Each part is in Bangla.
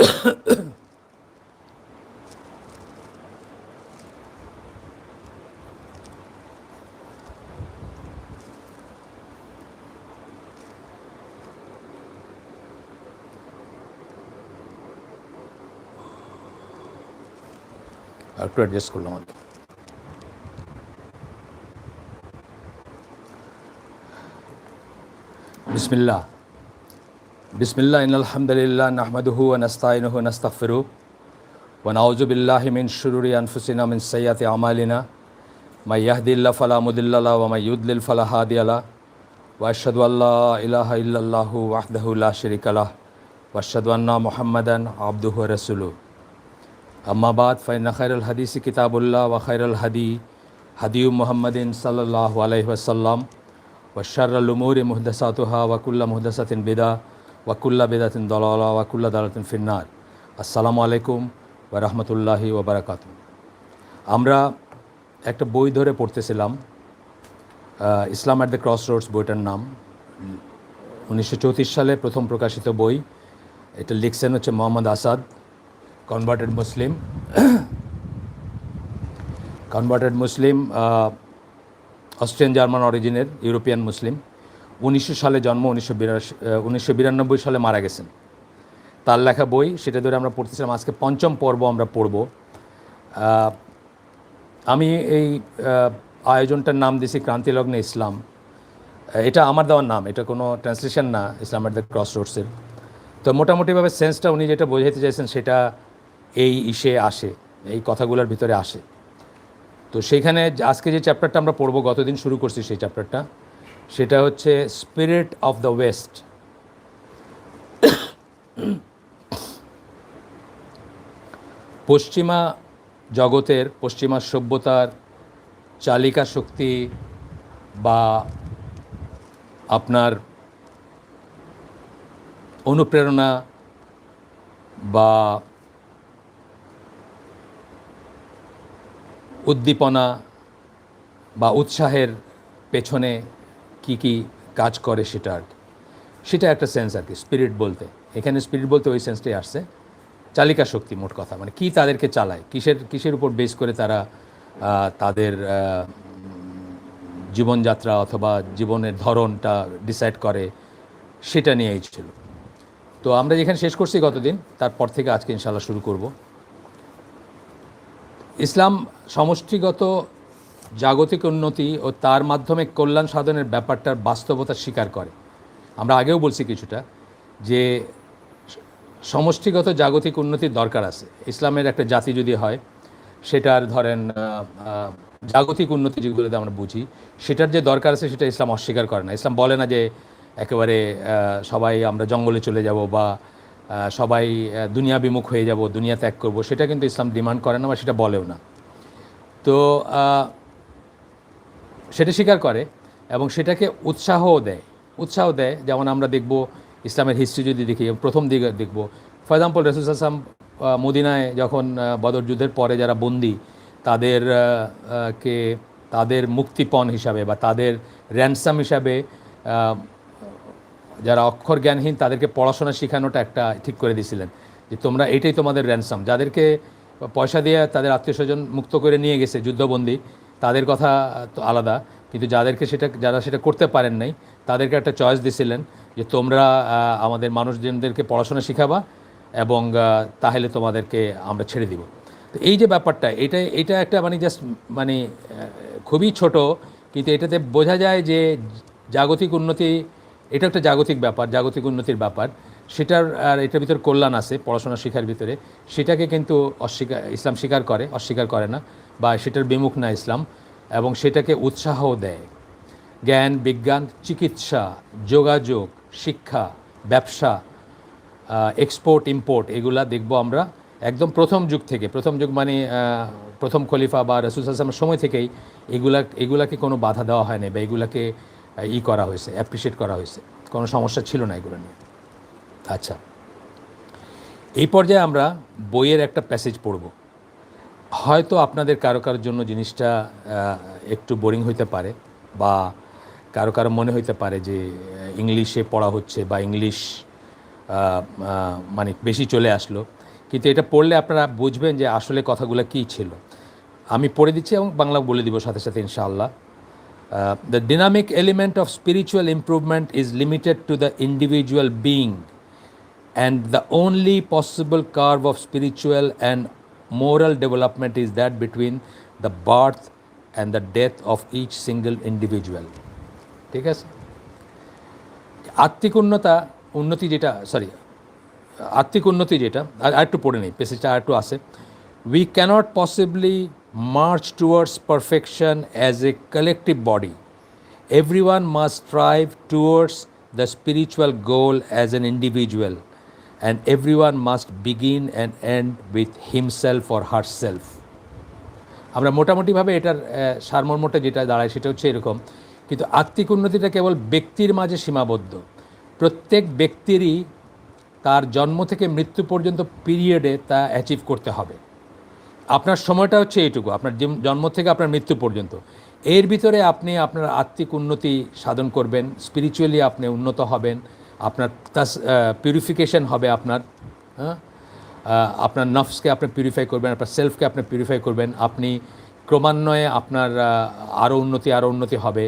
একটু অ্যাডজাস্ট করলাম আর কি। বিসমিল্লাহ বিসমিল্লাহ ইন্নাল হামদুলিল্লাহ নাহমাদুহু ওয়া নাস্তাইনুহু ওয়া নাস্তাগফিরুহু ওয়া নাউযু বিল্লাহি মিন শুরুরি আনফুসিনা মিন সাইয়্যাতি আমালিনা মাই ইয়াহদিল্লাহু ফালা মুদিল্লা লাহু ওয়া মাই ইউদ্লিল ফালা হাদিয়া লাহু ওয়া আশহাদু আল্লা ইলাহা ইল্লাল্লাহু ওয়াহদাহু লা শারীকা লাহু ওয়া আশহাদু আন্না মুহাম্মাদান আবদুহু ওয়া রাসূলুহু আম্মা বাদ ফাইন্না খায়রাল হাদিসি কিতাবুল্লাহ ওয়া খায়রাল হাদিয়ু মুহাম্মাদিন সাল্লাল্লাহু আলাইহি ওয়াসাল্লাম ওয়া শাররাল উমুরি মুহদাসাতুহা ওয়া কুল্লু মুহদাসাতিন বিদআহ ওয়া কুল্লু বিদআতিন দালালাহ ওয়া কুল্লু দালালাতিন ফিন্নার। আসসালামু আলাইকুম ওয়া রাহমাতুল্লাহি ওয়া বারাকাতুহু। আমরা একটা বই ধরে পড়তেছিলাম, ইসলাম অ্যাট দ্য ক্রস রোডস বইটার নাম। 1934 সালে প্রথম প্রকাশিত বই। এটা লিখছেন হচ্ছে মোহাম্মদ আসাদ, কনভার্টেড মুসলিম, অস্ট্রিয়ান জার্মান অরিজিনের, ইউরোপিয়ান মুসলিম। 1900 সালে জন্ম, 1992 সালে মারা গেছেন। তার লেখা বই, সেটা ধরে আমরা পড়তেছিলাম। আজকে পঞ্চম পর্ব আমরা পড়ব। আমি এই আয়োজনটার নাম দিয়েছি ক্রান্তিলগ্নে ইসলাম। এটা আমার দেওয়ার নাম, এটা কোনো ট্রান্সলেশন না ইসলাম অ্যাট দ্য ক্রস রোডসের। তো মোটামুটিভাবে সেন্সটা উনি যেটা বোঝাতে চাইছেন সেটা এই ইসে আসে, এই কথাগুলোর ভিতরে আসে। তো সেইখানে আজকে যে চ্যাপ্টারটা আমরা পড়ব, গতদিন শুরু করছি সেই চ্যাপ্টারটা, সেটা হচ্ছে স্পিরিট অফ দ্য ওয়েস্ট। পশ্চিমা জগতের, পশ্চিমা সভ্যতার চালিকা শক্তি বা আপনার অনুপ্রেরণা বা উদ্দীপনা বা উৎসাহের পেছনে কি কি কাজ করে সেটা একটা সেন্স আর কি স্পিরিট বলতে। এখানে স্পিরিট বলতে ওই সেন্সটাই আসছে, চালিকা শক্তি মোট কথা। মানে কি তাদেরকে চালায়, কিসের উপর বেস করে তারা তাদের জীবনযাত্রা অথবা জীবনের ধরনটা ডিসাইড করে, সেটা নিয়েই ছিল। তো আমরা যেখানে শেষ করছি গতদিন, তারপর থেকে আজকে ইনশাআল্লাহ শুরু করব। ইসলাম সমষ্টিগত জাগতিক উন্নতি ও তার মাধ্যমে কল্যাণ সাধনের ব্যাপারটার বাস্তবতা স্বীকার করে। আমরা আগেও বলছি কিছুটা, যে সমষ্টিগত জাগতিক উন্নতির দরকার আছে। ইসলামের একটা জাতি যদি হয়, সেটার ধরেন জাগতিক উন্নতি যেগুলোতে আমরা বুঝি, সেটার যে দরকার আছে সেটা ইসলাম অস্বীকার করে না। ইসলাম বলে না যে একেবারে সবাই আমরা জঙ্গলে চলে যাব বা সবাই দুনিয়া বিমুখ হয়ে যাব, দুনিয়া ত্যাগ করব, সেটা কিন্তু ইসলাম ডিমান্ড করে না বা সেটা বলেও না। তো সেটা স্বীকার করে এবং সেটাকে উৎসাহ দেয়। যেমন আমরা দেখব ইসলামের হিস্ট্রি যদি দেখি, প্রথম দিকে দেখব, ফর এক্সাম্পল রাসূল সাল্লাল্লাহু আলাইহি ওয়াসাল্লাম মদিনায় যখন বদর যুদ্ধের পরে যারা বন্দী, তাদের মুক্তিপণ হিসাবে বা তাদের র্যানসাম হিসাবে যারা অক্ষর জ্ঞানহীন তাদেরকে পড়াশোনা শেখানোটা একটা ঠিক করে দিয়েছিলেন, যে তোমরা এটাই তোমাদের র্যানসাম। যাদেরকে পয়সা দিয়ে তাদের আত্মীয় স্বজন মুক্ত করে নিয়ে গেছে যুদ্ধবন্দী, তাদের কথা তো আলাদা, কিন্তু যারা সেটা করতে পারেন নাই, তাদেরকে একটা চয়েস দিয়েছিলেন যে তোমরা আমাদের মানুষজনদেরকে পড়াশোনা শেখাবা এবং তাহলে তোমাদেরকে আমরা ছেড়ে দিব। তো এই যে ব্যাপারটা, এটা একটা মানে খুবই ছোট, কিন্তু এটাতে বোঝা যায় যে জাগতিক উন্নতি, এটা একটা জাগতিক ব্যাপার, জাগতিক উন্নতির ব্যাপার। সেটার আর এটার ভিতরে কল্যাণ আছে পড়াশোনা শেখার ভিতরে, সেটাকে কিন্তু ইসলাম অস্বীকার করে না বা সেটার বিমুখ না ইসলাম, এবং সেটাকে উৎসাহ দেয়। জ্ঞান, বিজ্ঞান, চিকিৎসা, যোগাযোগ, শিক্ষা, ব্যবসা, এক্সপোর্ট ইম্পোর্ট, এগুলা দেখব আমরা একদম প্রথম যুগ মানে প্রথম খলিফা বা রাসূল সাল্লাল্লাহু আলাইহি ওয়াসাল্লামের সময় থেকেই এগুলাকে কোনো বাধা দেওয়া হয়নি বা এগুলাকে করা হয়েছে, অ্যাপ্রিসিয়েট করা হয়েছে, কোনো সমস্যা ছিল না এগুলো নিয়ে। আচ্ছা, এই পর্যায়ে আমরা বইয়ের একটা প্যাসেজ পড়ব। হয়তো আপনাদের কারো জন্য জিনিসটা একটু বোরিং হইতে পারে বা কারো মনে হইতে পারে যে ইংলিশে পড়া হচ্ছে বা ইংলিশ মানে বেশি চলে আসলো, কিন্তু এটা পড়লে আপনারা বুঝবেন যে আসলে কথাগুলো কী ছিল। আমি পড়ে দিচ্ছি এবং বাংলা বলে দিব সাথে সাথে ইনশাআল্লাহ। The dynamic element of spiritual improvement is limited to the individual being, and the only possible curve of spiritual and moral development is that between the birth and the death of each single individual. ঠিক আছে? আত্মিক উন্নতি যেটা আর একটু পড়ে নেই, পেসেজটা আর একটু আসে। We cannot possibly march towards perfection as a collective body. Everyone must strive towards the spiritual goal as an individual, and everyone must begin and end with himself or herself. আমরা মোটামুটিভাবে এটার সারমর্মটা যেটা দাঁড়ায় সেটা হচ্ছে এরকম, কিন্তু আত্মিক উন্নতিটা কেবল ব্যক্তির মাঝে সীমাবদ্ধ। প্রত্যেক ব্যক্তিরই তার জন্ম থেকে মৃত্যু পর্যন্ত পিরিয়ডে তা অ্যাচিভ করতে হবে। আপনার সময়টা হচ্ছে এইটুকু, আপনার জন্ম থেকে আপনার মৃত্যু পর্যন্ত। এর ভিতরে আপনি আপনার আত্মিক উন্নতি সাধন করবেন, স্পিরিচুয়ালি আপনি উন্নত হবেন, আপনার পিউরিফিকেশন হবে, আপনার নফসকে আপনি পিউরিফাই করবেন, আপনার সেলফকে আপনি পিউরিফাই করবেন, আপনি ক্রমান্বয়ে আপনার আরও উন্নতি হবে।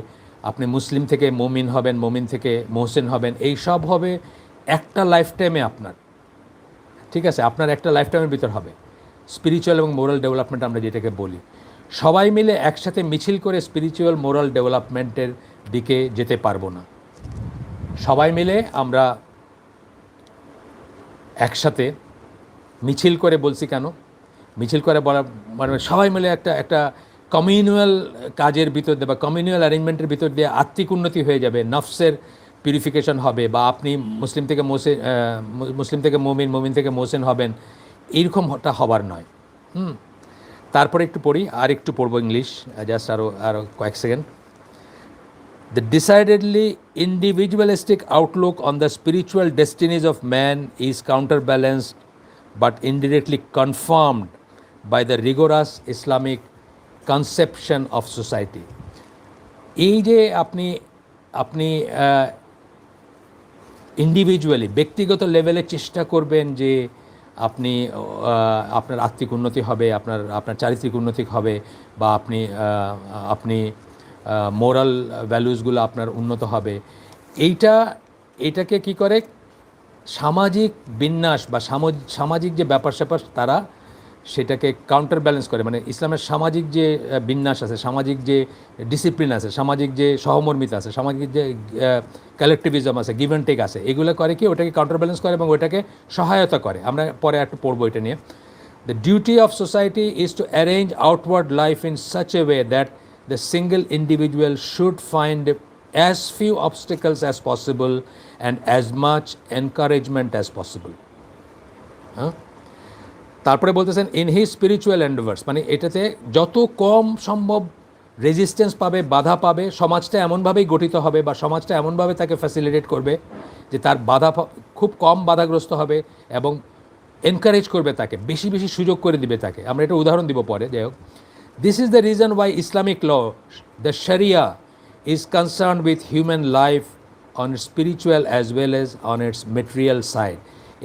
আপনি মুসলিম থেকে মুমিন হবেন, মুমিন থেকে মোহসেন হবেন। এই সব হবে একটা লাইফ টাইমে আপনার, ঠিক আছে? আপনার একটা লাইফ টাইমের ভিতর হবে স্পিরিচুয়াল এবং মোরাল ডেভেলপমেন্ট আমরা যেটাকে বলি। সবাই মিলে একসাথে মিছিল করে স্পিরিচুয়াল মোরাল ডেভেলপমেন্টের দিকে যেতে পারবো না। সবাই মিলে আমরা একসাথে মিছিল করে, বলছি কেন মিছিল করে বলা, মানে সবাই মিলে একটা কমিউনাল কাজের ভিতর দিয়ে বা কমিউনাল অ্যারেঞ্জমেন্টের ভিতর দিয়ে আত্মিক উন্নতি হয়ে যাবে, নফসের পিউরিফিকেশন হবে, বা আপনি মুসলিম থেকে মুমিন, মুমিন থেকে মোহসেন হবেন, এইরকমটা হবার নয়। তারপরে একটু পড়ি, আর একটু পড়বো ইংলিশ, জাস্ট আরও কয়েক second. The decidedly individualistic outlook on the spiritual destinies of man is counterbalanced but indirectly confirmed by the rigorous Islamic conception of society. এই যে আপনি ইন্ডিভিজুয়ালি ব্যক্তিগত লেভেলে চেষ্টা করবেন যে আপনি আপনার আত্মিক উন্নতি হবে, আপনার চারিত্রিক উন্নতি হবে, বা আপনি মোরাল ভ্যালুসগুলো আপনার উন্নত হবে, এইটাকে কি করে সামাজিক বিন্যাস বা সামাজিক যে ব্যাপার স্যাপার তারা সেটাকে কাউন্টার ব্যালেন্স করে। মানে ইসলামের সামাজিক যে বিন্যাস আছে, সামাজিক যে ডিসিপ্লিন আছে, সামাজিক যে সহমর্মিতা আছে, সামাজিক যে কালেকটিভিজম আছে, গিভ অ্যান্ড টেক আছে, এগুলো করে কি ওটাকে কাউন্টার ব্যালেন্স করে এবং ওটাকে সহায়তা করে। আমরা পরে একটু পড়বো এটা নিয়ে। The duty of society is to arrange outward life in such a way that the single individual should find as few obstacles as possible and as much encouragement as possible. তারপরে বলতেছেন ইন হিজ স্পিরিচুয়াল এন্ডেভার্স, মানে এটাতে যত কম সম্ভব রেজিস্ট্যান্স পাবে, বাধা পাবে, সমাজটা এমনভাবেই গঠিত হবে বা সমাজটা এমনভাবে তাকে ফ্যাসিলিটেট করবে যে তার খুব কম বাধাগ্রস্ত হবে এবং এনকারেজ করবে তাকে, বেশি বেশি সুযোগ করে দিবে তাকে। আমরা এটা উদাহরণ দিব পরে, যাই হোক। This is the reason why Islamic law, the Sharia, is concerned with human life on its spiritual as well as on its material side.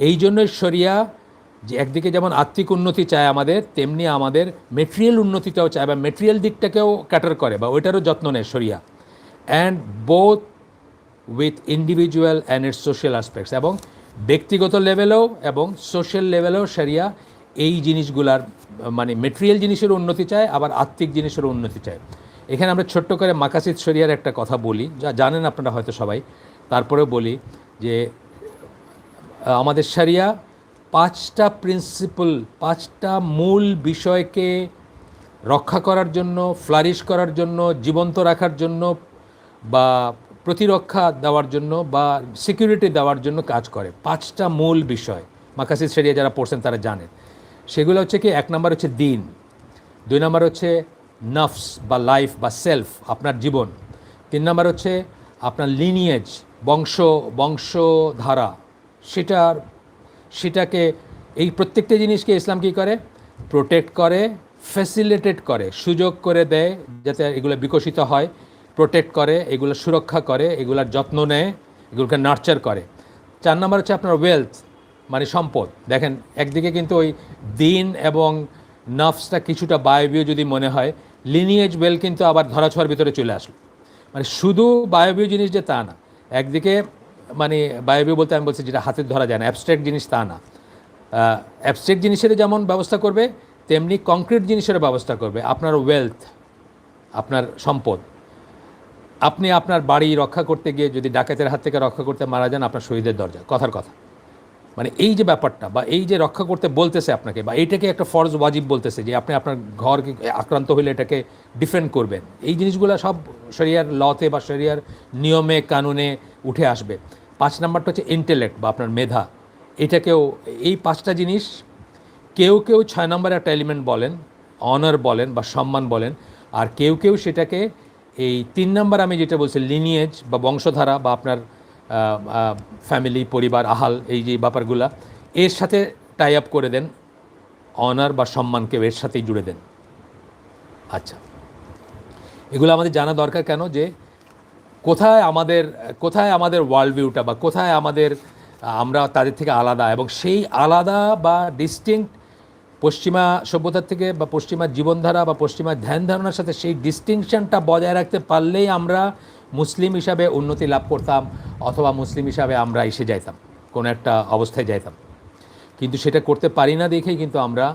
এই জন্যই শরিয়া যে একদিকে যেমন আত্মিক উন্নতি চায় আমাদের, তেমনি আমাদের মেটেরিয়াল উন্নতিটাও চায় বা মেটেরিয়াল দিকটাকেও ক্যাটার করে বা ওইটারও যত্ন নেয় শরিয়া। And both with individual and it's social aspects, এবং ব্যক্তিগত লেভেলেও এবং সোশ্যাল লেভেলেও শরিয়া এই জিনিসগুলার মানে মেটেরিয়াল জিনিসের উন্নতি চায়, আবার আত্মিক জিনিসেরও উন্নতি চায়। এখানে আমরা ছোট্ট করে মাকাসিদ শরিয়ার একটা কথা বলি, যা জানেন আপনারা হয়তো সবাই, তারপরেও বলি যে আমাদের শরিয়া 5টা প্রিন্সিপল, 5টা মূল বিষয়কে রক্ষা করার জন্য, ফ্লারিশ করার জন্য, জীবন্ত রাখার জন্য বা প্রতিরক্ষা দেওয়ার জন্য বা সিকিউরিটি দেওয়ার জন্য কাজ করে। 5টা মূল বিষয় মাকাসিদ শরিয়া যারা পড়ছেন তারা জানেন। সেগুলো হচ্ছে কি, 1 নম্বর হচ্ছে দিন, 2 নম্বর হচ্ছে নফস বা লাইফ বা সেলফ, আপনার জীবন, 3 নম্বর হচ্ছে আপনার লিনিয়েজ, বংশধারা, সেটাকে এই প্রত্যেকটা জিনিসকে ইসলাম কী করে, প্রোটেক্ট করে, ফ্যাসিলিটেট করে, সুযোগ করে দেয় যাতে এগুলো বিকশিত হয়, প্রোটেক্ট করে, এগুলো সুরক্ষা করে, এগুলোর যত্ন নেয়, এগুলোকে নার্চার করে। 4 নাম্বার হচ্ছে আপনার ওয়েলথ, মানে সম্পদ। দেখেন একদিকে কিন্তু ওই দিন এবং নফসটা কিছুটা বায়বীয় যদি মনে হয়, লিনিয়েজ ওয়েল কিন্তু আবার ধরাছোঁয়ার ভিতরে চলে আসলো। মানে শুধু বায়বীয় জিনিস যে তা না, একদিকে মানে বায়বীয় বলতে আমি বলছি যেটা হাতে ধরা যায় না, অ্যাবস্ট্রাক্ট জিনিস তা না। অ্যাবস্ট্রাক্ট জিনিসের যেমন ব্যবস্থা করবে, তেমনি কংক্রিট জিনিসেরও ব্যবস্থা করবে। আপনার ওয়েলথ, আপনার সম্পদ, আপনি আপনার বাড়ি রক্ষা করতে গিয়ে যদি ডাকাতের হাত থেকে রক্ষা করতে মারা যান, আপনার শহীদের দরজা, কথার কথা। মানে এই যে ব্যাপারটা, বা এই যে রক্ষা করতে বলতেছে আপনাকে, বা এইটাকে একটা ফরজ ওয়াজিব বলতেছে যে আপনি আপনার ঘর আক্রান্ত হইলে এটাকে ডিফেন্ড করবেন, এই জিনিসগুলো সব শরিয়ার লতে বা শরিয়ার নিয়মে কানুনে উঠে আসবে। 5 নাম্বারটা হচ্ছে ইন্টেলেক্ট বা আপনার মেধা। এটাকেও, এই 5টা জিনিস কেউ কেউ 6 নাম্বার একটা এলিমেন্ট বলেন, অনার বলেন বা সম্মান বলেন, আর কেউ কেউ সেটাকে এই 3 নাম্বার আমি যেটা বলছি লিনিয়েজ বা বংশধারা বা আপনার ফ্যামিলি, পরিবার, আহাল, এই যে ব্যাপারগুলা এর সাথে টাই আপ করে দেন, অনার বা সম্মানকেও এর সাথেই জুড়ে দেন। আচ্ছা, এগুলো আমাদের জানা দরকার কেন, যে কোথায় আমাদের ওয়ার্ল্ড ভিউটা, বা কোথায় আমরা তাদের থেকে আলাদা, এবং সেই আলাদা বা ডিস্টিংক্ট পশ্চিমা সভ্যতার থেকে বা পশ্চিমা জীবনধারা বা পশ্চিমা ধ্যান ধারণার সাথে সেই ডিস্টিংশনটা বজায় রাখতে পারলেই আমরা মুসলিম হিসাবে উন্নতি লাভ করতাম, অথবা মুসলিম হিসাবে আমরা এসে যাইতাম, কোনো একটা অবস্থায় যাইতাম। কিন্তু সেটা করতে পারি না দেখেই কিন্তু আমরা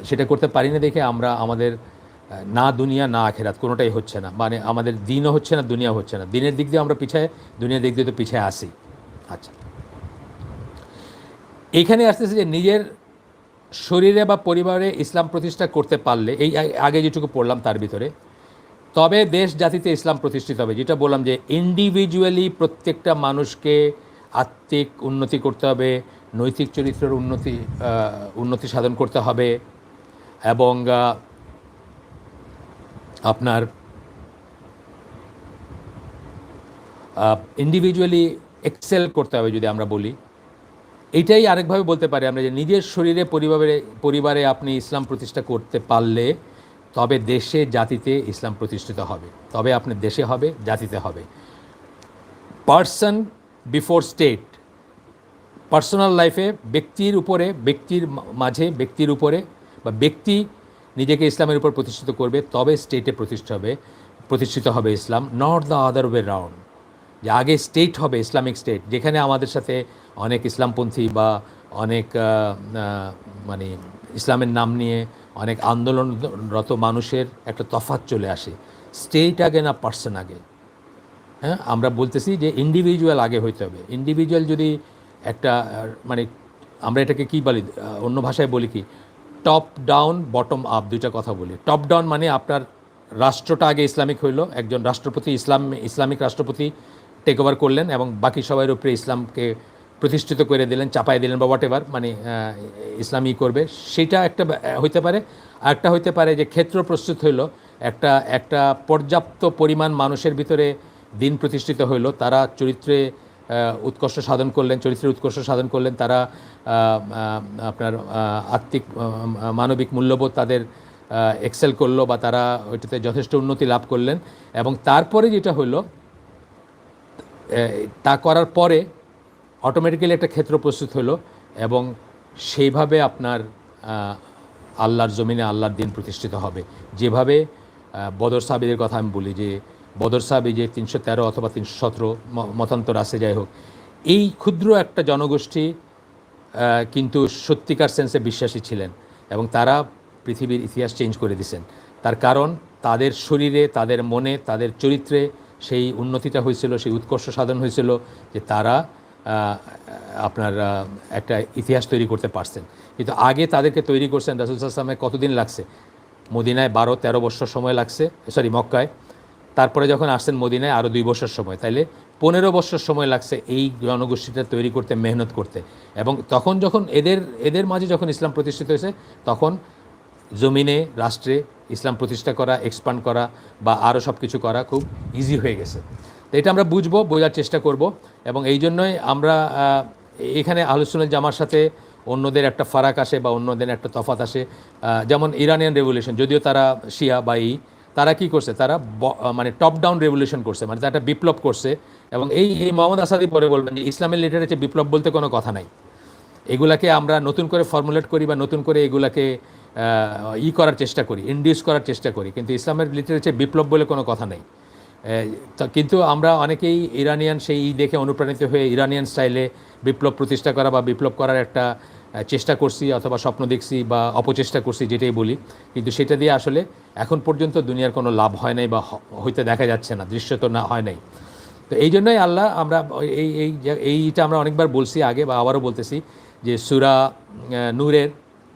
সেটা করতে পারি না দেখে আমরা আমাদের না দুনিয়া না আখেরাত কোনোটাই হচ্ছে না। মানে আমাদের দিনও হচ্ছে না, দুনিয়া হচ্ছে না। দিনের দিক দিয়ে আমরা পিছায়, দুনিয়ার দিক দিয়ে তো পিছায় আসি। আচ্ছা, এইখানে আসতেছে যে নিজের শরীরে বা পরিবারে ইসলাম প্রতিষ্ঠা করতে পারলে, এই আগে যেটুকু পড়লাম তার ভিতরে, তবে দেশ জাতিতে ইসলাম প্রতিষ্ঠিত হবে। যেটা বললাম যে ইন্ডিভিজুয়ালি প্রত্যেকটা মানুষকে আত্মিক উন্নতি করতে হবে, নৈতিক চরিত্রের উন্নতি সাধন করতে হবে, এবং আপনার ইন্ডিভিজুয়ালি এক্সেল করতে হবে। যদি আমরা বলি, এইটাই আরেকভাবে বলতে পারি আমরা, যে নিজের শরীরে পরিবারে আপনি ইসলাম প্রতিষ্ঠা করতে পারলে তবে দেশে জাতিতে ইসলাম প্রতিষ্ঠিত হবে, তবে আপনার দেশে হবে, জাতিতে হবে। পার্সন বিফোর স্টেট, পার্সোনাল লাইফে ব্যক্তির উপরে, ব্যক্তির মাঝে, ব্যক্তির উপরে, বা ব্যক্তি নিজেকে ইসলামের উপর প্রতিষ্ঠিত করবে, তবে স্টেটে প্রতিষ্ঠিত হবে ইসলাম, not the other way round. যে আগে স্টেট হবে, ইসলামিক স্টেট, যেখানে আমাদের সাথে অনেক ইসলামপন্থী বা অনেক মানে ইসলামের নাম নিয়ে অনেক আন্দোলনরত মানুষের একটা তফাৎ চলে আসে। স্টেট আগে না পার্সন আগে? হ্যাঁ, আমরা বলতেছি যে ইন্ডিভিজুয়াল আগে হইতে হবে। ইন্ডিভিজুয়াল যদি একটা মানে আমরা এটাকে কী বলি, অন্য ভাষায় বলি কি, টপ ডাউন বটম আপ, দুইটা কথা বলি। টপ ডাউন মানে আপনার রাষ্ট্রটা আগে ইসলামিক হইলো, একজন রাষ্ট্রপতি ইসলামিক রাষ্ট্রপতি টেক ওভার করলেন এবং বাকি সবার উপরে ইসলামকে প্রতিষ্ঠিত করে দিলেন, চাপাই দিলেন, বা হোয়াট এভার, মানে ইসলামই করবে, সেটা একটা হইতে পারে। আরেকটা হইতে পারে যে ক্ষেত্র প্রস্তুত হইলো, একটা পর্যাপ্ত পরিমাণ মানুষের ভিতরে দিন প্রতিষ্ঠিত হইলো, তারা চরিত্রের উৎকর্ষ সাধন করলেন, তারা আপনার আত্মিক মানবিক মূল্যবোধ তাদের এক্সেল করলো, বা তারা ওইটাতে যথেষ্ট উন্নতি লাভ করলেন। এবং তারপরে যেটা হলো, তা করার পরে অটোমেটিক্যালি একটা ক্ষেত্র প্রস্তুত হলো, এবং সেইভাবে আপনার আল্লাহর জমিনে আল্লাহর দিন প্রতিষ্ঠিত হবে। যেভাবে বদর সাহাবীদের কথা আমি বলি, যে বদর সাহাবী যে 313 অথবা 317 মতান্তর আছে, যাই হোক, এই ক্ষুদ্র একটা জনগোষ্ঠী কিন্তু সত্যিকার সেন্সে বিশ্বাসী ছিলেন, এবং তারা পৃথিবীর ইতিহাস চেঞ্জ করে দিয়েছেন। তার কারণ তাদের শরীরে, তাদের মনে, তাদের চরিত্রে সেই উন্নতিটা হয়েছিল, সেই উৎকর্ষ সাধন হয়েছিল, যে তারা আপনার একটা ইতিহাস তৈরি করতে পারছেন। কিন্তু আগে তাদেরকে তৈরি করছেন রাসূল সাল্লাল্লাহু আলাইহি ওয়াসাল্লাম। কতদিন লাগছে? মদিনায় 12-13 বছর সময় লাগছে, মক্কায়। তারপরে যখন আসছেন মদিনায় আরও 2 বছর সময়, তাইলে 15 বছর সময় লাগছে এই জনগোষ্ঠীটা তৈরি করতে, মেহনত করতে। এবং তখন যখন এদের মাঝে যখন ইসলাম প্রতিষ্ঠিত হয়েছে, তখন জমিনে, রাষ্ট্রে ইসলাম প্রতিষ্ঠা করা, এক্সপান্ড করা বা আরও সব কিছু করা খুব ইজি হয়ে গেছে। তো এটা আমরা বুঝবো, বোঝার চেষ্টা করব। এবং এই জন্যই আমরা এখানে আহলে সুন্নাত জামার সাথে অন্যদের একটা ফারাক আসে বা অন্যদের একটা তফাত আসে। যেমন ইরানিয়ান রেভলিউশন, যদিও তারা শিয়া বা তারা কি করছে, তারা মানে টপ ডাউন রেভলিউশন করছে, মানে তারা একটা বিপ্লব করছে, এবং এই এই মোহাম্মদ আসাদি পরে বলবেন যে ইসলামের লিটারেচারে বিপ্লব বলতে কোনো কথা নাই, এগুলাকে আমরা নতুন করে ফর্মুলেট করি বা নতুন করে এগুলাকে করার চেষ্টা করি, ইন্ডিউস করার চেষ্টা করি, কিন্তু ইসলামের লিটারেচারে বিপ্লব বলে কোনো কথা নেই। কিন্তু আমরা অনেকেই ইরানিয়ান সেই দেখে অনুপ্রাণিত হয়ে ইরানিয়ান স্টাইলে বিপ্লব প্রতিষ্ঠা করা বা বিপ্লব করার একটা চেষ্টা করছি অথবা স্বপ্ন দেখছি বা অপচেষ্টা করছি, যেটাই বলি, কিন্তু সেটা দিয়ে আসলে এখন পর্যন্ত দুনিয়ার কোনো লাভ হয় নাই বা হইতে দেখা যাচ্ছে না, দৃশ্যত না হয় নাই। তো এই জন্যই আল্লাহ আমরা এইটা আমরা অনেকবার বলছি আগে বা আবারও বলতেছি যে সূরা নূরের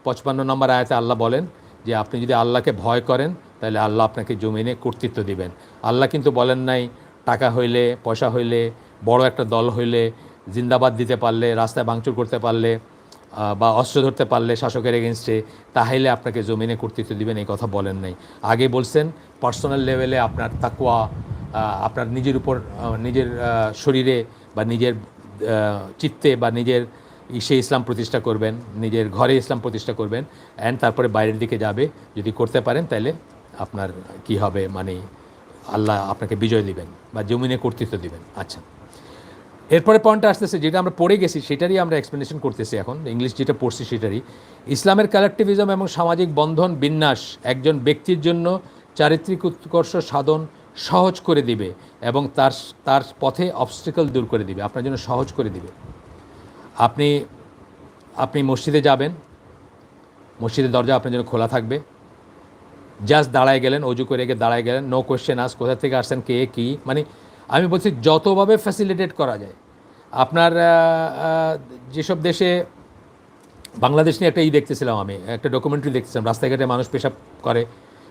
55 নম্বর আয়াতে আল্লাহ বলেন যে আপনি যদি আল্লাহকে ভয় করেন তাহলে আল্লাহ আপনাকে জমিনে কর্তৃত্ব দিবেন। আল্লাহ কিন্তু বলেন নাই টাকা হইলে, পয়সা হইলে, বড় একটা দল হইলে, জিন্দাবাদ দিতে পারলে, রাস্তায় ভাঙচুর করতে পারলে বা অস্ত্র ধরতে পারলে শাসকের এগেনস্টে, তাহলে আপনাকে জমিনে কর্তৃত্ব দিবেন, এই কথা বলেন নাই। আগে বলছেন পার্সোনাল লেভেলে আপনার তাকওয়া, আপনার নিজের উপর, নিজের শরীরে বা নিজের চিত্তে বা নিজের ইসলাম প্রতিষ্ঠা করবেন, নিজের ঘরে ইসলাম প্রতিষ্ঠা করবেন, অ্যান্ড তারপরে বাইরের দিকে যাবে। যদি করতে পারেন তাহলে আপনার কি হবে, মানে আল্লাহ আপনাকে বিজয় দিবেন বা জমিনে কর্তৃত্ব দিবেন। আচ্ছা, এরপরে পয়েন্টটা আসতেছে যেটা আমরা পড়ে গেছি সেটারই আমরা এক্সপ্লেনেশন করতেছি এখন, ইংলিশ যেটা পড়ছি সেটারই। ইসলামের কালেকটিভিজম এবং সামাজিক বন্ধন বিন্যাস একজন ব্যক্তির জন্য চারিত্রিক উৎকর্ষ সাধন সহজ করে দিবে এবং তার তার পথে অবস্টেকল দূর করে দিবে, আপনার জন্য সহজ করে দিবে। আপনি আপনি মসজিদে যাবেন, মসজিদের দরজা আপনার জন্য খোলা থাকবে, জাস্ট দাঁড়ায় গেলেন, অজু করে গিয়ে দাঁড়ায় গেলেন, নো কোয়েশ্চেন আস, কোথা থেকে আসছেন, কে কী, মানে আমি বলছি যতভাবে ফ্যাসিলিটেট করা যায়। আপনার যেসব দেশে, বাংলাদেশ নিয়ে একটা দেখতেছিলাম, আমি একটা ডকুমেন্টারি দেখতেছিলাম, রাস্তাঘাটে মানুষ পেশাব করে,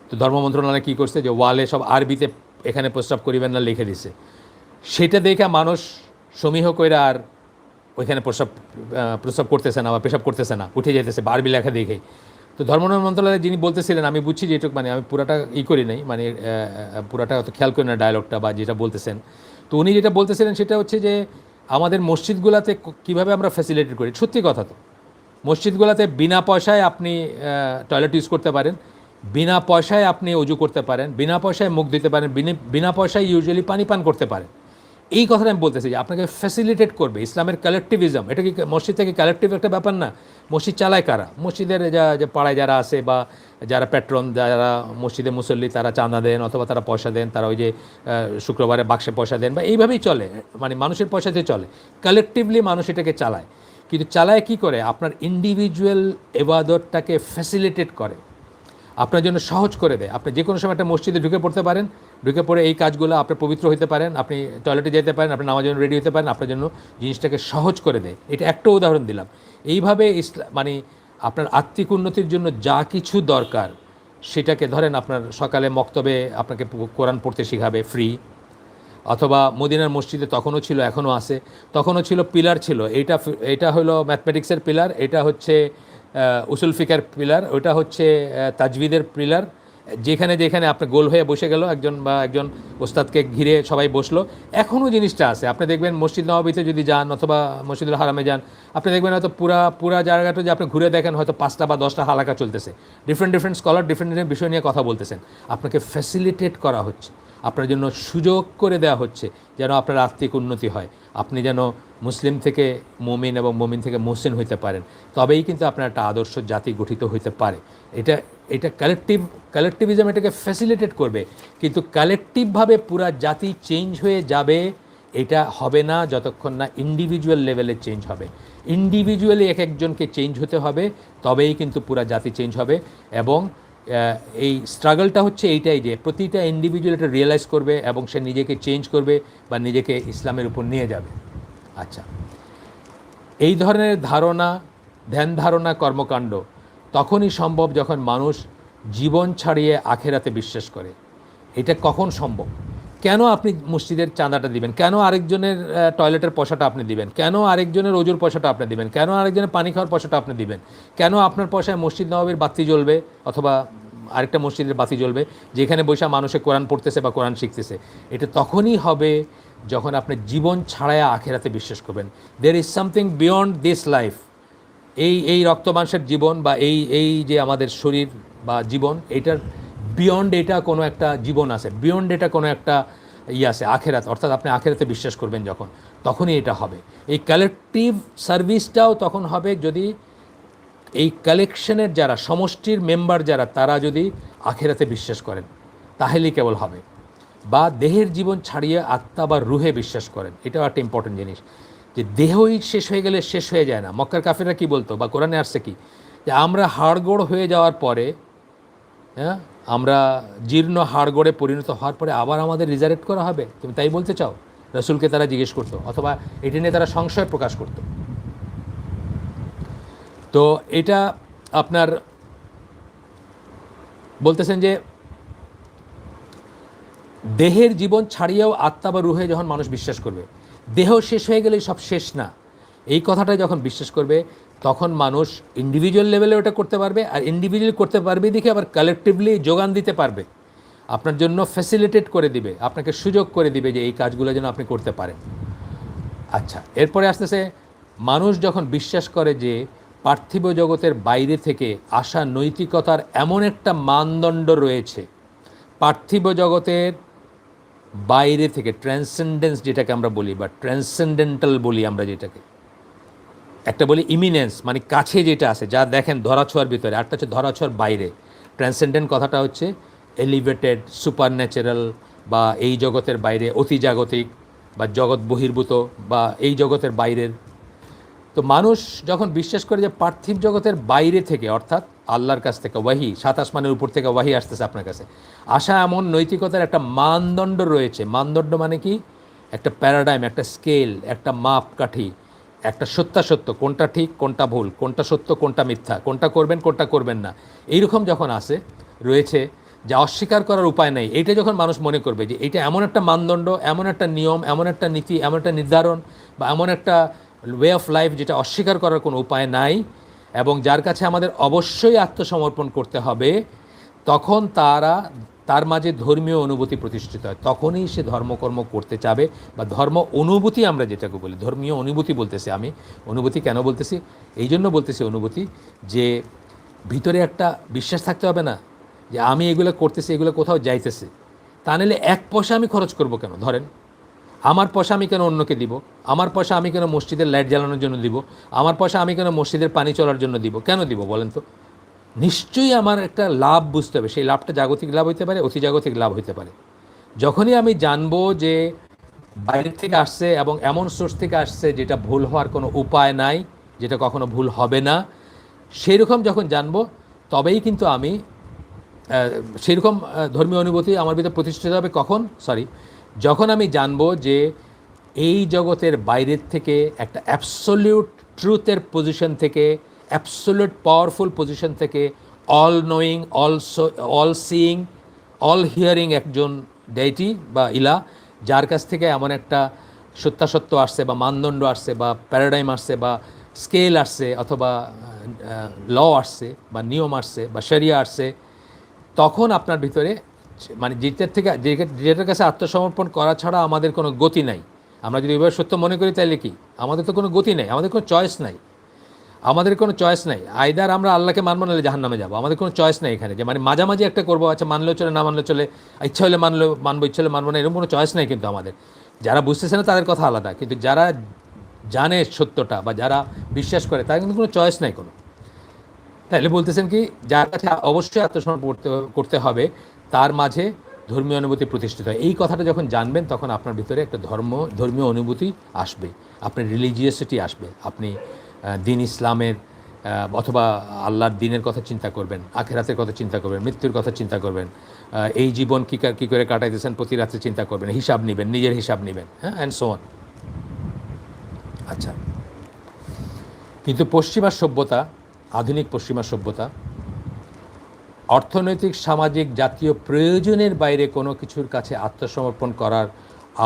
তো ধর্ম মন্ত্রণালয় কী করছে যে ওয়ালে সব আরবিতে এখানে প্রস্রাব করিবেন না লিখে দিছে। সেটা দেখে মানুষ সমীহ কইরা আর ওইখানে প্রস্রাব করতেছে না বা পেশাব করতেছে না, উঠে যেতেছে আরবি লেখা দেখেই। তো ধর্ম মন্ত্রণালয়ে যিনি বলতেছিলেন, আমি বুঝছি যে এটুকু, মানে আমি পুরাটা করি নাই, মানে পুরাটা অত খেয়াল করি না ডায়লগটা বা যেটা বলতেছেন। তো উনি যেটা বলতেছিলেন সেটা হচ্ছে যে আমাদের মসজিদগুলোতে কীভাবে আমরা ফ্যাসিলিটেট করি। সত্যি কথা তো, মসজিদগুলোতে বিনা পয়সায় আপনি টয়লেট ইউজ করতে পারেন, বিনা পয়সায় আপনি অজু করতে পারেন, বিনা পয়সায় মুখ দিতে পারেন, বিনা পয়সায় ইউজুয়ালি পানি পান করতে পারেন। এই কথাটা আমি বলতেছি যে আপনাকে ফ্যাসিলিটেট করবে ইসলামের কালেকটিভিজম। এটা কি মসজিদ থেকে কালেকটিভ একটা ব্যাপার না? মসজিদ চালায় কারা? মসজিদের যে পাড়ায় যারা আছে বা যারা প্যাট্রন, যারা মসজিদে মুসল্লি, তারা চাঁদা দেন অথবা তারা পয়সা দেন, তারা ওই যে শুক্রবারে বাক্সে পয়সা দেন, বা এইভাবেই চলে, মানে মানুষের পয়সাতে চলে, কালেকটিভলি মানুষ এটাকে চালায়। কিন্তু চালায় কি করে? আপনার ইন্ডিভিজুয়াল এবাদতটাকে ফ্যাসিলিটেট করে, আপনার জন্য সহজ করে দেয়। আপনি যে কোনো সময় একটা মসজিদে ঢুকে পড়তে পারেন, ঢুকে পড়ে এই কাজগুলো আপনি পবিত্র হতে পারেন, আপনি টয়লেটে যেতে পারেন, আপনি নামাজের জন্য রেডি হতে পারেন, আপনার জন্য জিনিসটাকে সহজ করে দেয়। এটা একটা উদাহরণ দিলাম। এইভাবে মানে আপনার আত্মিক উন্নতির জন্য যা কিছু দরকার সেটাকে ধরেন, আপনার সকালে মক্তবে আপনাকে কোরআন পড়তে শেখাবে ফ্রি, অথবা মদিনার মসজিদে তখনও ছিল, এখনও আছে, তখনও ছিল, পিলার ছিল, এটা হলো ম্যাথমেটিক্সের পিলার, এটা হচ্ছে উসুল ফিকার পিলার, ওটা হচ্ছে তাজবিদের পিলার। যেখানে যেখানে আপনি গোল হয়ে বসে গেল একজন ওস্তাদকে ঘিরে সবাই বসলো, এখনও জিনিসটা আছে। আপনি দেখবেন মসজিদ নববীতে যদি যান অথবা মসজিদুল হারামে যান, আপনি দেখবেন হয়তো পুরা জায়গাটা যে আপনি ঘুরে দেখেন, হয়তো 5টা বা 10টা হালাকা চলতেছে, ডিফারেন্ট স্কলার ডিফারেন্ট বিষয় নিয়ে কথা বলতেছেন। আপনাকে ফ্যাসিলিটেট করা হচ্ছে, আপনার জন্য সুযোগ করে দেওয়া হচ্ছে যেন আপনার আত্মিক উন্নতি হয়, আপনি যেন মুসলিম থেকে মুমিন এবং মুমিন থেকে মুহসিন হইতে পারেন। তবেই কিন্তু আপনার একটা আদর্শ জাতি গঠিত হইতে পারে। এটা কালেকটিভিজম এটাকে ফ্যাসিলিটেট করবে, কিন্তু কালেকটিভভাবে পুরা জাতি চেঞ্জ হয়ে যাবে এটা হবে না যতক্ষণ না ইন্ডিভিজুয়াল লেভেলে চেঞ্জ হবে। ইন্ডিভিজুয়ালি এক একজনকে চেঞ্জ হতে হবে, তবেই কিন্তু পুরা জাতি চেঞ্জ হবে। এবং এই স্ট্রাগলটা হচ্ছে এইটাই যে প্রতিটা ইন্ডিভিজুয়াল এটা রিয়েলাইজ করবে এবং সে নিজেকে চেঞ্জ করবে বা নিজেকে ইসলামের উপর নিয়ে যাবে। আচ্ছা, এই ধরনের ধারণা, ধ্যান ধারণা, কর্মকাণ্ড তখনই সম্ভব যখন মানুষ জীবন ছাড়িয়ে আখেরাতে বিশ্বাস করে। এটা কখন সম্ভব? কেন আপনি মসজিদের চাঁদাটা দিবেন? কেন আরেকজনের টয়লেটের পয়সাটা আপনি দিবেন? কেন আরেকজনের ওজুর পয়সাটা আপনি দিবেন? কেন আরেকজনের পানি খাওয়ার পয়সাটা আপনি দিবেন? কেন আপনার পয়সায় মসজিদ নববীর বাতি জ্বলবে অথবা আরেকটা মসজিদের বাতি জ্বলবে যেখানে বৈশা মানুষে কোরআন পড়তেছে বা কোরআন শিখতেছে? এটা তখনই হবে যখন আপনি জীবন ছাড়ায় আখেরাতে বিশ্বাস করবেন। There is something beyond this life. এই রক্ত মাংসের জীবন বা এই যে আমাদের শরীর বা জীবন, এটার বিয়ন্ড এটা কোনো একটা জীবন আছে, বিয়ন্ড এটা কোনো একটা আছে আখেরাত, অর্থাৎ আপনি আখেরাতে বিশ্বাস করবেন যখন, তখনই এটা হবে। এই কালেকটিভ সার্ভিসটাও তখন হবে যদি এই কালেকশনের যারা সমষ্টির মেম্বার যারা তারা যদি আখেরাতে বিশ্বাস করেন, তাহলেই কেবল হবে। বা দেহের জীবন ছাড়িয়ে আত্মা বা রুহে বিশ্বাস করেন, এটাও একটা ইম্পর্টেন্ট জিনিস, যে দেহই শেষ হয়ে গেলে শেষ হয়ে যায় না। মক্কার কাফেররা কি বলতো, বা কোরআনে আসছে কি, যে আমরা হাড়গোড় হয়ে যাওয়ার পরে, হ্যাঁ, আমরা জীর্ণ হাড়গোড়ে পরিণত হওয়ার পরে আবার আমাদের রিজারেক্ট করা হবে, তুমি তাই বলতে চাও? রসুলকে তারা জিজ্ঞেস করতো, অথবা এটি নিয়ে তারা সংশয় প্রকাশ করতো। তো এটা আপনার বলতেছেন যে দেহের জীবন ছাড়িয়েও আত্মা বা রুহে যখন মানুষ বিশ্বাস করবে, দেহ শেষ হয়ে গেলেই সব শেষ না, এই কথাটা যখন বিশ্বাস করবে, তখন মানুষ ইন্ডিভিজুয়াল লেভেলে ওটা করতে পারবে, আর ইন্ডিভিজুয়াল করতে পারবে দেখে আবার কালেকটিভলি যোগান দিতে পারবে, আপনার জন্য ফ্যাসিলিটেট করে দিবে, আপনাকে সুযোগ করে দিবে যে এই কাজগুলো যেন আপনি করতে পারেন। আচ্ছা, এরপরে আসতেছে মানুষ যখন বিশ্বাস করে যে পার্থিব জগতের বাইরে থেকে আসা নৈতিকতার এমন একটা মানদণ্ড রয়েছে, পার্থিব জগতের বাইরে থেকে ট্রান্সেন্ডেন্স যেটাকে আমরা বলি, বা ট্রান্সেন্ডেন্টাল বলি আমরা যেটাকে, একটা বলি ইমিনেন্স, মানে কাছে যেটা আছে, যা দেখেন ধরাছোঁয়ার ভিতরে, আরটা হচ্ছে ধরাছোঁয়ার বাইরে। ট্রান্সেন্ডেন্ট কথাটা হচ্ছে এলিভেটেড, সুপার ন্যাচারাল, বা এই জগতের বাইরে, অতি জাগতিক, বা জগৎ বহির্ভূত, বা এই জগতের বাইরের। তো মানুষ যখন বিশ্বাস করে যে পার্থিব জগতের বাইরে থেকে, অর্থাৎ আল্লাহর কাছ থেকে ওয়াহি, সাত আসমানের উপর থেকে ওয়াহি আসতেছে আপনার কাছে, আসা এমন নৈতিকতার একটা মানদণ্ড রয়েছে। মানদণ্ড মানে কি? একটা প্যারাডাইম, একটা স্কেল, একটা মাপকাঠি, একটা সত্যাসত্য, কোনটা ঠিক কোনটা ভুল, কোনটা সত্য কোনটা মিথ্যা, কোনটা করবেন কোনটা করবেন না, এইরকম যখন আসে রয়েছে, যা অস্বীকার করার উপায় নেই, এইটা যখন মানুষ মনে করবে যে এটা এমন একটা মানদণ্ড, এমন একটা নিয়ম, এমন একটা নীতি, এমন একটা নির্ধারণ, বা এমন একটা ওয়ে অফ লাইফ যেটা অস্বীকার করার কোনো উপায় নাই, এবং যার কাছে আমাদের অবশ্যই আত্মসমর্পণ করতে হবে, তখন তার মাঝে ধর্মীয় অনুভূতি প্রতিষ্ঠিত হয়। তখনই সে ধর্মকর্ম করতে চাবে, বা ধর্ম অনুভূতি আমরা যেটাকে বলি, ধর্মীয় অনুভূতি বলতেছি আমি। অনুভূতি কেন বলতেছি? এই জন্য বলতেছি অনুভূতি, যে ভিতরে একটা বিশ্বাস থাকতে হবে না যে আমি এগুলো করতেছি, এগুলো কোথাও যাইতেছে, তা নাহলে এক পয়সা আমি খরচ করব কেন? ধরেন আমার পয়সা আমি কেন অন্যকে দিব? আমার পয়সা আমি কেন মসজিদের লাইট জ্বালানোর জন্য দিব? আমার পয়সা আমি কেন মসজিদের পানি চলার জন্য দিব? কেন দিব বলেন তো? নিশ্চয়ই আমার একটা লাভ বুঝতে হবে, সেই লাভটা জাগতিক লাভ হইতে পারে, অতি জাগতিক লাভ হইতে পারে। যখনই আমি জানবো যে বাইরের থেকে আসছে এবং এমন সোর্স থেকে আসছে যেটা ভুল হওয়ার কোনো উপায় নাই, যেটা কখনো ভুল হবে না, সেই রকম যখন জানবো, তবেই কিন্তু আমি সেইরকম ধর্মীয় অনুভূতি আমার ভিতরে প্রতিষ্ঠিত হবে। কখন? যখন আমি জানবো যে এই জগতের বাইরের থেকে একটা অ্যাবসোলিউট ট্রুথের পজিশন থেকে, অ্যাবসোলিউট পাওয়ারফুল পজিশন থেকে, all knowing, all seeing, all hearing একজন ডেইটি বা ইলা, যার কাছ থেকে এমন একটা সত্যাসত্য আসছে, বা মানদণ্ড আসছে, বা প্যারাডাইম আসছে, বা স্কেল আসছে, অথবা ল আসছে, বা নিয়ম আসছে, বা শরিয়া আসছে, তখন আপনার ভিতরে মানে যেটার কাছে আত্মসমর্পণ করা ছাড়া আমাদের কোনো গতি নাই। আমরা যদি এবার সত্য মনে করি তাহলে কি আমাদের তো কোনো গতি নেই, আমাদের কোনো চয়েস নাই, আমাদের কোনো চয়েস নাই। আইদার আমরা আল্লাহকে মানবো, নাহলে জাহান্নামে যাবো, আমাদের কোনো চয়েস নাই এখানে, যে মানে মাঝামাঝি একটা করবো, আচ্ছা মানলেও চলে না মানলেও চলে, ইচ্ছা হলে মানবো, ইচ্ছা হলে মানবো না, এরকম কোনো চয়েস নাই কিন্তু আমাদের। যারা বুঝতেছে না তাদের কথা আলাদা, কিন্তু যারা জানে সত্যটা বা যারা বিশ্বাস করে তাদের কিন্তু কোনো চয়েস নাই কোনো। তাহলে বলতেছেন কি, যার কাছে অবশ্যই আত্মসমর্পণ করতে হবে, তার মাঝে ধর্মীয় অনুভূতি প্রতিষ্ঠিত হয়। এই কথাটা যখন জানবেন, তখন আপনার ভিতরে একটা ধর্মীয় অনুভূতি আসবে, আপনার রিলিজিয়াসিটি আসবে, আপনি দিন ইসলামের অথবা আল্লাহর দিনের কথা চিন্তা করবেন, আখেরাতের কথা চিন্তা করবেন, মৃত্যুর কথা চিন্তা করবেন, এই জীবন কী করে কাটাইতেছেন প্রতি রাত্রে চিন্তা করবেন, হিসাব নেবেন, নিজের হিসাব নেবেন, হ্যাঁ, অ্যান্ড সো অন। আচ্ছা, কিন্তু পশ্চিমা সভ্যতা, আধুনিক পশ্চিমা সভ্যতা অর্থনৈতিক, সামাজিক, জাতীয় প্রয়োজনের বাইরে কোনো কিছুর কাছে আত্মসমর্পণ করার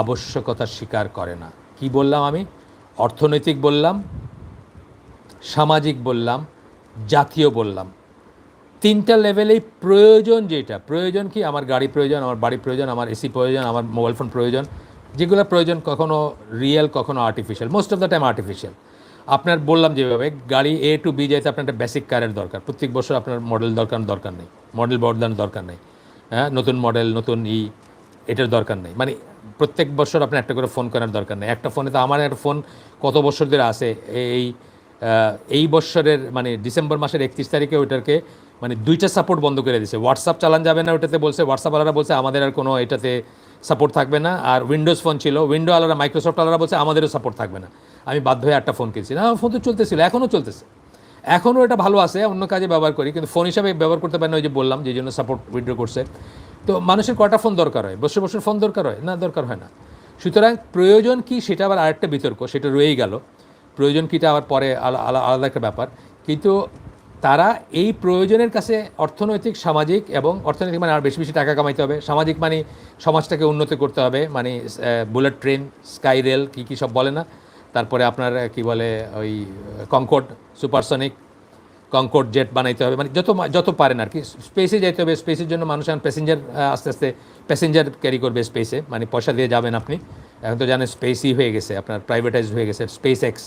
আবশ্যকতা স্বীকার করে না। কি বললাম আমি? অর্থনৈতিক বললাম, সামাজিক বললাম, জাতীয় বললাম। তিনটা লেভেলেই প্রয়োজন। যেটা প্রয়োজন কি, আমার গাড়ি প্রয়োজন, আমার বাড়ি প্রয়োজন, আমার এসি প্রয়োজন, আমার মোবাইল ফোন প্রয়োজন, যেগুলো প্রয়োজন কখনো রিয়েল, কখনো artificial, most of the time artificial. আপনার বললাম যেভাবে গাড়ি এ টু বি যাইতে আপনার একটা বেসিক কারের দরকার, প্রত্যেক বছর আপনার মডেল দরকার নেই, মডেল বদলানোর দরকার নেই, হ্যাঁ, নতুন মডেল, নতুন এটার দরকার নেই, মানে প্রত্যেক বছর আপনি একটা করে ফোন করার দরকার নেই। একটা ফোনে তো আমার একটা ফোন কত বছর ধরে আছে, এই এই বছরের মানে ডিসেম্বর মাসের 31 তারিখে ওইটাকে মানে 2টা সাপোর্ট বন্ধ করে দিয়েছে। হোয়াটসঅ্যাপ চালান যাবে না ওটাতে বলছে, হোয়াটসঅ্যাপ আলারা বলছে আমাদের আর কোনো এটাতে সাপোর্ট থাকবে না। আর উইন্ডোজ ফোন ছিল, উইন্ডো আলারা মাইক্রোসফট আলারা বলছে আমাদেরও সাপোর্ট থাকবে না। আমি বাধ্য হয়ে একটা ফোন কিনছি, না ফোন তো চলতেছিল, এখনও চলতেছে, এখনও এটা ভালো আছে, অন্য কাজে ব্যবহার করি, কিন্তু ফোন হিসাবে ব্যবহার করতে পারি না। ওই যে বললাম যে জন্য সাপোর্ট উইথড্র করছে। তো মানুষের কয়টা ফোন দরকার হয়? বছর বছর ফোন দরকার হয় না? দরকার হয় না। সুতরাং প্রয়োজন কি সেটা আবার আরেকটা বিতর্ক, সেটা রয়েই গেল। প্রয়োজন কিটা আবার পরে আলাদা একটা ব্যাপার। কিন্তু তারা এই প্রয়োজনের কাছে অর্থনৈতিক, সামাজিক এবং অর্থনৈতিক মানে আর বেশি বেশি টাকা কামাইতে হবে, সামাজিক মানে সমাজটাকে উন্নত করতে হবে, মানে বুলেট ট্রেন, স্কাই রেল, কী কী সব বলে না, তারপরে আপনার কি বলে ওই কনকর্ড, সুপারসনিক কনকর্ড জেট বানাইতে হবে, মানে যত পারেন আর কি। স্পেসে যেতে হবে, স্পেসের জন্য মানুষ এখন প্যাসেঞ্জার আস্তে আস্তে প্যাসেঞ্জার ক্যারি করবে স্পেসে, মানে পয়সা দিয়ে যাবেন আপনি। এখন তো জানেন স্পেসই হয়ে গেছে আপনার, প্রাইভেটাইজড হয়ে গেছে। স্পেস এক্স,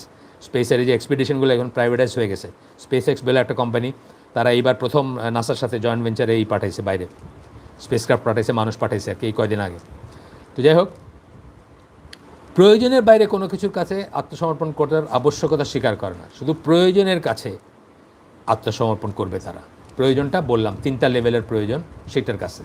স্পেসের এই যে এক্সপিডিশনগুলো এখন প্রাইভেটাইজ হয়ে গেছে। স্পেস এক্স বলে একটা কোম্পানি, তারা এইবার প্রথম নাসার সাথে জয়েন্ট ভেঞ্চারে এই পাঠাইছে, বাইরে স্পেস ক্রাফট পাঠাইছে, মানুষ পাঠাইছে আর কি এই কয়দিন আগে। তো যাই হোক, প্রয়োজনের বাইরে কোনো কিছুর কাছে আত্মসমর্পণ করার আবশ্যকতা স্বীকার করে না, শুধু প্রয়োজনের কাছে আত্মসমর্পণ করবে তারা। প্রয়োজনটা বললাম 3টা লেভেলের প্রয়োজন, সেটার কাছে।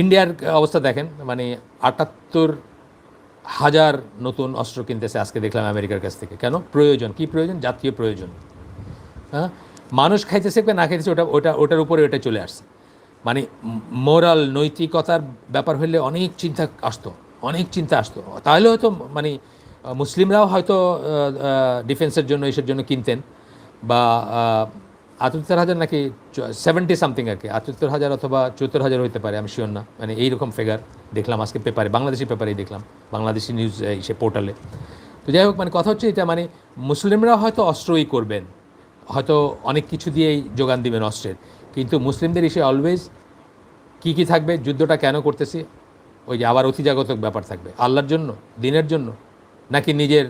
ইন্ডিয়ার অবস্থা দেখেন, মানে 78,000 নতুন অস্ত্র কিনতেছে আজকে দেখলাম আমেরিকার কাছ থেকে। কেন? প্রয়োজন। কি প্রয়োজন? জাতীয় প্রয়োজন। হ্যাঁ, মানুষ খাইতেছে না খাইতেছে ওটার উপরে ওটা চলে আসছে। মানে মোরাল, নৈতিকতার ব্যাপার হলে অনেক চিন্তা আসতো, অনেক চিন্তা আসতো। তাহলে হয়তো মানে মুসলিমরাও হয়তো ডিফেন্সের জন্য এসের জন্য কিনতেন, বা 78,000 নাকি 70 সামথিং আর কি, 78,000 অথবা 74,000 হইতে পারে, আমি শিওর না। মানে এইরকম ফিগার দেখলাম আজকে পেপারে, বাংলাদেশি পেপারেই দেখলাম, বাংলাদেশি নিউজ সে পোর্টালে। তো যাই হোক, মানে কথা হচ্ছে এটা, মানে মুসলিমরা হয়তো অস্ত্রই করবেন, হয়তো অনেক কিছু দিয়েই যোগান দিবেন অস্ত্রের, কিন্তু মুসলিমদের এসে অলওয়েজ কী কী থাকবে? যুদ্ধটা কেন করতেছি, ওই যে আবার অতিজাগতিক ব্যাপার থাকবে, আল্লাহর জন্য, দিনের জন্য, নাকি নিজের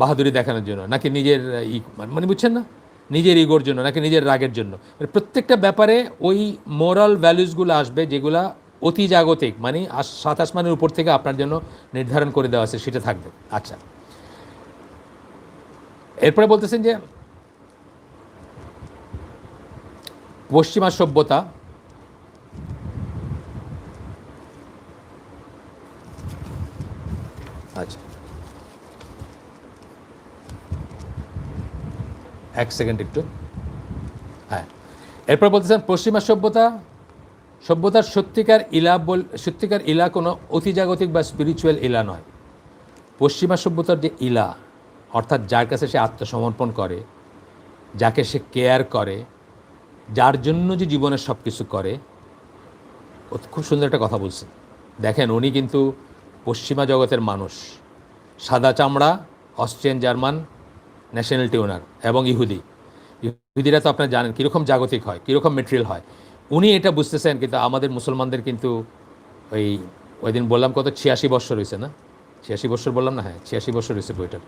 বাহাদুরি দেখানোর জন্য, নাকি নিজের মানে বুঝছেন না, নিজের ইগোর জন্য, নাকি নিজের রাগের জন্য। প্রত্যেকটা ব্যাপারে ওই মোরাল ভ্যালুসগুলো আসবে যেগুলা অতি জাগতিক, মানে 7 আসমানের উপর থেকে আপনার জন্য নির্ধারণ করে দেওয়া আছে, সেটা থাকবে। আচ্ছা, এরপরে বলতেছেন যে পশ্চিমা সভ্যতা আচ্ছা এক সেকেন্ড একটু, হ্যাঁ, এরপর বলতেছেন পশ্চিমা সভ্যতার সত্যিকার ইলা কোনো অতিজাগতিক বা স্পিরিচুয়াল ইলা নয়। পশ্চিমা সভ্যতার যে ইলা, অর্থাৎ যার কাছে সে আত্মসমর্পণ করে, যাকে সে কেয়ার করে, যার জন্য যে জীবনের সব কিছু করে। ও খুব সুন্দর একটা কথা বলছেন, দেখেন উনি কিন্তু পশ্চিমা জগতের মানুষ, সাদা চামড়া, অস্ট্রিয়ান জার্মান ন্যাশনালিটি ওনার, এবং ইহুদিরা তো আপনারা জানেন কীরকম জাগতিক হয়, কীরকম মেটেরিয়াল হয়। উনি এটা বুঝতেছেন, কিন্তু আমাদের মুসলমানদের কিন্তু ওই দিন বললাম কত 86 বছর হয়েছে না, 86 বছর বললাম না, হ্যাঁ 86 বছর হয়েছে বইটার,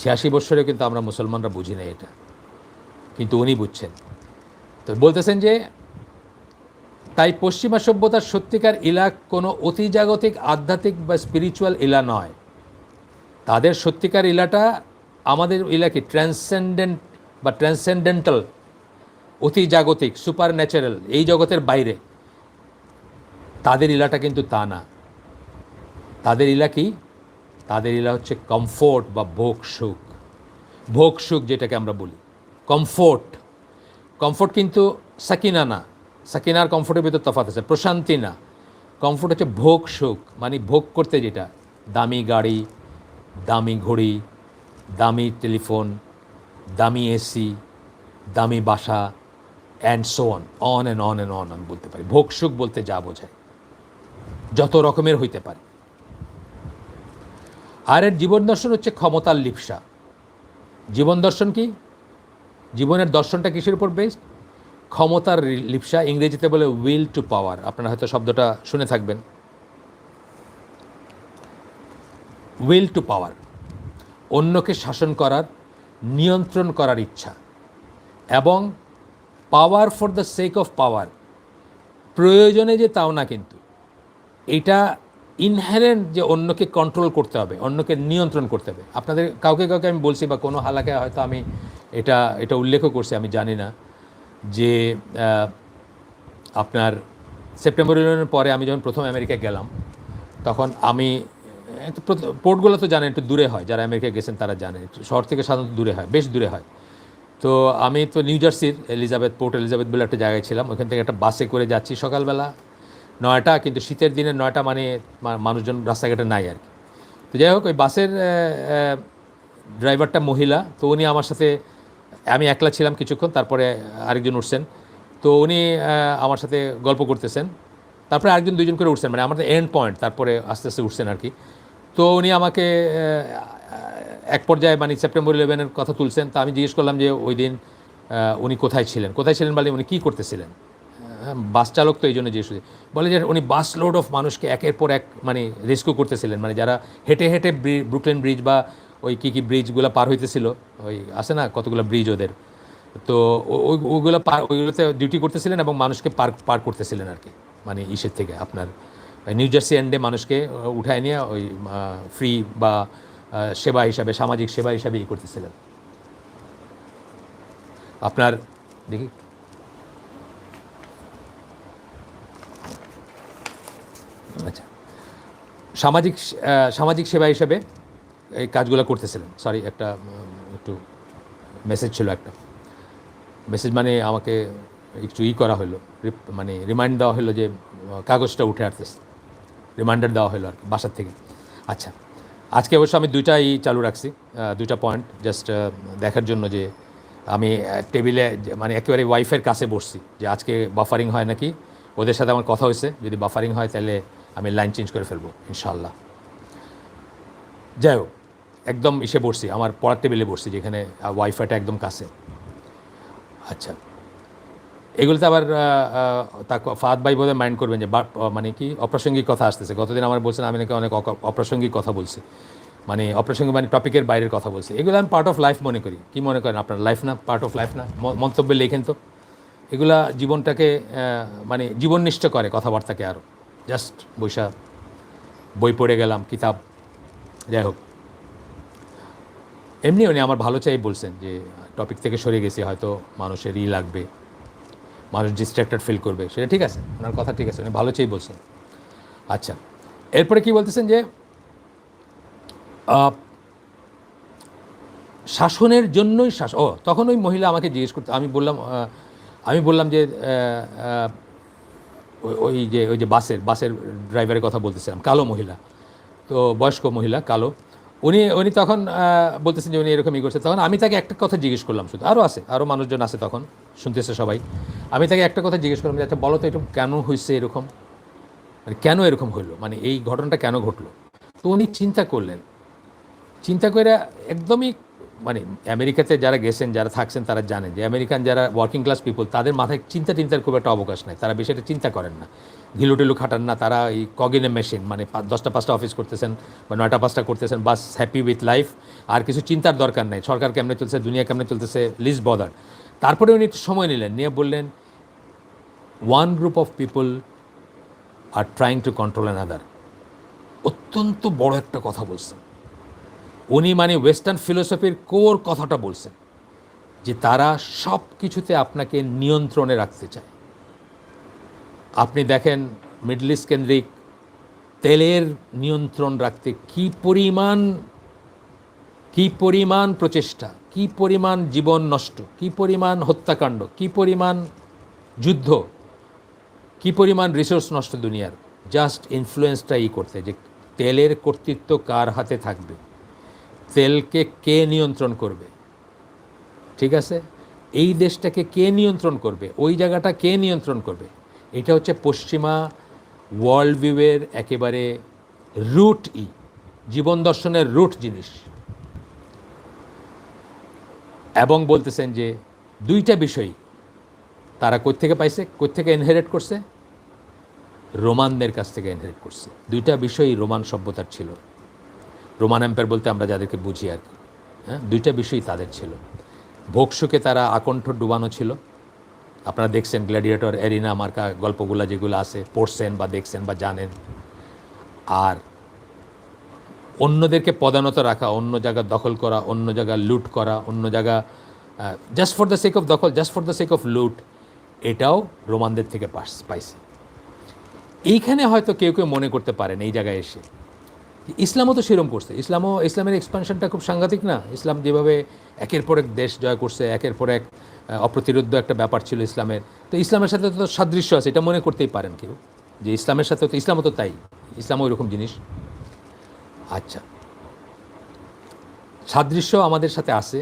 86 বছরে কিন্তু আমরা মুসলমানরা বুঝি না এটা, কিন্তু উনি বুঝছেন। তো বলতেছেন যে তাই পশ্চিমা সভ্যতার সত্যিকার ইলা কোনো অতিজাগতিক, আধ্যাত্মিক বা স্পিরিচুয়াল ইলা নয়। তাদের সত্যিকার ইলাটা আমাদের ইলাকে ট্রান্সেন্ডেন্ট বা ট্রান্সেন্ডেন্টাল, অতি জাগতিক, সুপার ন্যাচারাল, এই জগতের বাইরে। তাদের ইলাটা কিন্তু তা না। তাদের ইলা কি? তাদের ইলা হচ্ছে কমফোর্ট বা ভোগ সুখ। ভোগ সুখ যেটাকে আমরা বলি কমফোর্ট, কমফোর্ট কিন্তু সাকিনা না। সাকিনার কমফোর্টের ভিতর তফাৎ আছে, প্রশান্তি না। কমফোর্ট হচ্ছে ভোগ সুখ, মানে ভোগ করতে যেটা, দামি গাড়ি, দামি ঘড়ি, দামি টেলিফোন, দামি এসি, দামি বাসা, and so on and on and on আমি বলতে পারি। ভোগ সুখ বলতে যা বোঝায় যত রকমের হইতে পারে। আর এর জীবন দর্শন হচ্ছে ক্ষমতার লিপ্সা। জীবন দর্শন কি? জীবনের দর্শনটা কিসের উপর বেসড? ক্ষমতার লিপ্সা, ইংরেজিতে বলে উইল টু পাওয়ার। আপনারা হয়তো শব্দটা শুনে থাকবেন, উইল টু পাওয়ার, অন্যকে শাসন করার, নিয়ন্ত্রণ করার ইচ্ছা, এবং পাওয়ার for the sake of power, প্রয়োজনে যে তাও না, কিন্তু এটা ইনহেরেন্ট যে অন্যকে কন্ট্রোল করতে হবে, অন্যকে নিয়ন্ত্রণ করতে হবে। আপনাদের কাউকে কাউকে আমি বলছি বা কোনো হালাকে হয়তো আমি এটা এটা উল্লেখও করছি, আমি জানি না, যে আপনার সেপ্টেম্বর 11-এর পরে আমি যখন প্রথম আমেরিকায় গেলাম, তখন আমি পোর্টগুলো তো জানেন একটু দূরে হয়, যারা আমেরিকায় গেছেন তারা জানেন শহর থেকে সাধারণত দূরে হয়, বেশ দূরে হয়। তো আমি তো নিউ জার্সির পোর্ট এলিজাবেথ বলে একটা জায়গায় ছিলাম, ওখান থেকে একটা বাসে করে যাচ্ছি সকালবেলা 9টা, কিন্তু শীতের দিনে 9টা মানে মানুষজন রাস্তাঘাটে নাই আর কি। তো যাই হোক, ওই বাসের ড্রাইভারটা মহিলা, তো উনি আমার সাথে, আমি একলা ছিলাম কিছুক্ষণ, তারপরে আরেকজন উঠছেন, তো উনি আমার সাথে গল্প করতেছেন, তারপরে আরেকজন দুইজন করে উঠছেন, মানে আমাদের এন্ড পয়েন্ট, তারপরে আস্তে আস্তে উঠছেন আর কি। তো উনি আমাকে এক পর্যায়ে মানে সেপ্টেম্বর 11-এর কথা তুলছেন, তা আমি জিজ্ঞেস করলাম যে ওই দিন উনি কোথায় ছিলেন বলে উনি কী করতেছিলেন। বাস চালক তো এই জন্য জিজ্ঞেস, বলে যে উনি বাস লোড অফ মানুষকে একের পর এক মানে রেস্কিউ করতেছিলেন, মানে যারা হেঁটে হেঁটে ব্রুকলিন ব্রিজ বা ওই কী ব্রিজগুলো পার হইতেছিল, ওই আছে না কতগুলো ব্রিজ ওদের, তো ওইগুলোতে ডিউটি করতেছিলেন এবং মানুষকে পার করতেছিলেন আর কি, মানে ইসের থেকে আপনার নিউ জার্সি এন্ডে মানুষকে উঠায় নিয়ে ওই ফ্রি বা সেবা হিসাবে, সামাজিক সেবা হিসাবে করতেছিলেন। আপনার দেখি আচ্ছা, সামাজিক সেবা হিসাবে এই কাজগুলো করতেছিলেন। সরি, একটা একটু মেসেজ ছিল, একটা মেসেজ মানে আমাকে একটু করা হলো, মানে রিমাইন্ড দেওয়া হলো যে কাগজটা উঠে আসতেছে, রিমাইন্ডার দেওয়া হলো আর কি বাসার থেকে। আচ্ছা, আজকে অবশ্য আমি দুইটাই চালু রাখছি, দুইটা পয়েন্ট জাস্ট দেখার জন্য যে আমি টেবিলে মানে একেবারে ওয়াইফের কাছে বসছি, যে আজকে বাফারিং হয় নাকি। ওদের সাথে আমার কথা হয়েছে, যদি বাফারিং হয় তাহলে আমি লাইন চেঞ্জ করে ফেলবো ইনশাল্লাহ। যাই হোক, একদম ইসে বসছি, আমার পড়ার টেবিলে বসছি, যেখানে ওয়াইফাইটা একদম কাছে। আচ্ছা, এগুলোতে আবার ফাহাদ ভাই বোধহয় মাইন্ড করবেন যে মানে কি অপ্রাসঙ্গিক কথা আসতেছে। গতদিন আমার বলছেন আমি নাকি অনেক অপ্রাসঙ্গিক কথা বলছি, মানে অপ্রাসঙ্গিক মানে টপিকের বাইরের কথা বলছি। এগুলো আমি পার্ট অফ লাইফ মনে করি। কি মনে করেন আপনার? লাইফ না, পার্ট অফ লাইফ না? মন্তব্যে লেখেন তো। এগুলা জীবনটাকে মানে জীবননিষ্ঠ করে কথাবার্তাকে আরও। জাস্ট বৈশা বই পড়ে গেলাম, কিতাব। যাই হোক, এমনি উনি আমার ভালো চাই বলছেন যে টপিক থেকে সরে গেছি, হয়তো মানুষের লাগবে, মানুষ ডিস্ট্র্যাক্টেড ফিল করবে, সেটা ঠিক আছে, ওনার কথা ঠিক আছে, উনি ভালো চেয়ে বলছেন। আচ্ছা, এরপরে কি বলতেছেন যে শাসনের জন্যই তখন ওই মহিলা আমাকে জিজ্ঞেস করতে, আমি বললাম যে ওই যে বাসের ড্রাইভারের কথা বলতেছিলাম, কালো মহিলা, তো বয়স্ক মহিলা, কালো। উনি তখন বলতেছেন যে উনি এরকমই করছে। তখন আমি তাকে একটা কথা জিজ্ঞেস করলাম, শুধু আরও মানুষজন আছে তখন শুনতেছে সবাই। আমি তাকে একটা কথা জিজ্ঞেস করলাম যে আচ্ছা বলো তো এটা কেন হয়েছে এরকম, মানে কেন এরকম হইলো, মানে এই ঘটনাটা কেন ঘটলো। তো উনি চিন্তা করে একদমই, মানে আমেরিকাতে যারা গেছেন, যারা থাকছেন, তারা জানেন যে আমেরিকান যারা ওয়ার্কিং ক্লাস পিপল, তাদের মাথায় চিন্তার খুব একটা অবকাশ নাই, তারা বেশি একটা চিন্তা করেন না, ঘিলুটিলু খাটান না, তারা এই কগিনে মেশিন, মানে 10টা 5টা অফিস করতেছেন বা 9টা 5টা করতেছেন, বাস হ্যাপি উইথ লাইফ, আর কিছু চিন্তার দরকার নেই, সরকার কেমনে চলছে, দুনিয়া কেমনে চলতেছে, লিস্ট বদার। তারপরে উনি একটু সময় নিলেন, নিয়ে বললেন one group of people are trying to control another. অত্যন্ত বড় একটা কথা বলছেন উনি, মানে ওয়েস্টার্ন ফিলোসফির কোর কথাটা বলছেন, যে তারা সব কিছুতে আপনাকে নিয়ন্ত্রণে রাখতে চায়। আপনি দেখেন মিডল ইস্ট কেন্দ্রিক তেলের নিয়ন্ত্রণ রাখতে কি পরিমাণ প্রচেষ্টা, কি পরিমাণ জীবন নষ্ট, কি পরিমাণ হত্যাকাণ্ড, কি পরিমাণ যুদ্ধ, কি পরিমাণ রিসোর্স নষ্ট দুনিয়ার, জাস্ট ইনফ্লুয়েন্সটা করতে, যে তেলের কর্তৃত্ব কার হাতে থাকবে, তেলকে কে নিয়ন্ত্রণ করবে, ঠিক আছে, এই দেশটাকে কে নিয়ন্ত্রণ করবে, ওই জায়গাটা কে নিয়ন্ত্রণ করবে। এটা হচ্ছে পশ্চিমা ওয়ার্ল্ড ভিউয়ের একেবারে রুট, জীবন দর্শনের রুট জিনিস। এবং বলতেছেন যে দুইটা বিষয় তারা কোত্থেকে পাইছে, কোত্থেকে ইনহেরিট করছে, রোমানদের কাছ থেকে ইনহেরিট করছে। দুইটা বিষয়ই রোমান সভ্যতার ছিল, রোমান এম্পায়ার বলতে আমরা যাদেরকে বুঝি আর কি, হ্যাঁ, দুইটা বিষয়ই তাদের ছিল। ভোগসুকে তারা আকণ্ঠ ডুবানো ছিল। আপনারা দেখছেন গ্ল্যাডিয়েটর, এরিনা মার্কা গল্পগুলো যেগুলো আছে, পড়ছেন বা দেখছেন বা জানেন। আর অন্যদেরকে পদানত রাখা, অন্য জায়গা দখল করা, অন্য জায়গা লুট করা, অন্য জায়গা just for the sake of দখল, just for the sake of লুট, এটাও রোমানদের থেকে পাইছে। এইখানে হয়তো কেউ কেউ মনে করতে পারেন এই জায়গায় এসে ইসলামও তো সেরম করছে, ইসলামের এক্সপানশনটা খুব সাংঘাতিক না? ইসলাম যেভাবে একের পর এক দেশ জয় করছে, একের পর এক অপ্রতিরোধ্য একটা ব্যাপার ছিল ইসলামের, তো ইসলামের সাথে তো সাদৃশ্য আছে, এটা মনে করতেই পারেন কেউ যে ইসলামের সাথে তো ইসলামও তো তাই, ইসলামও ওইরকম জিনিস। আচ্ছা, সাদৃশ্য আমাদের সাথে আছে,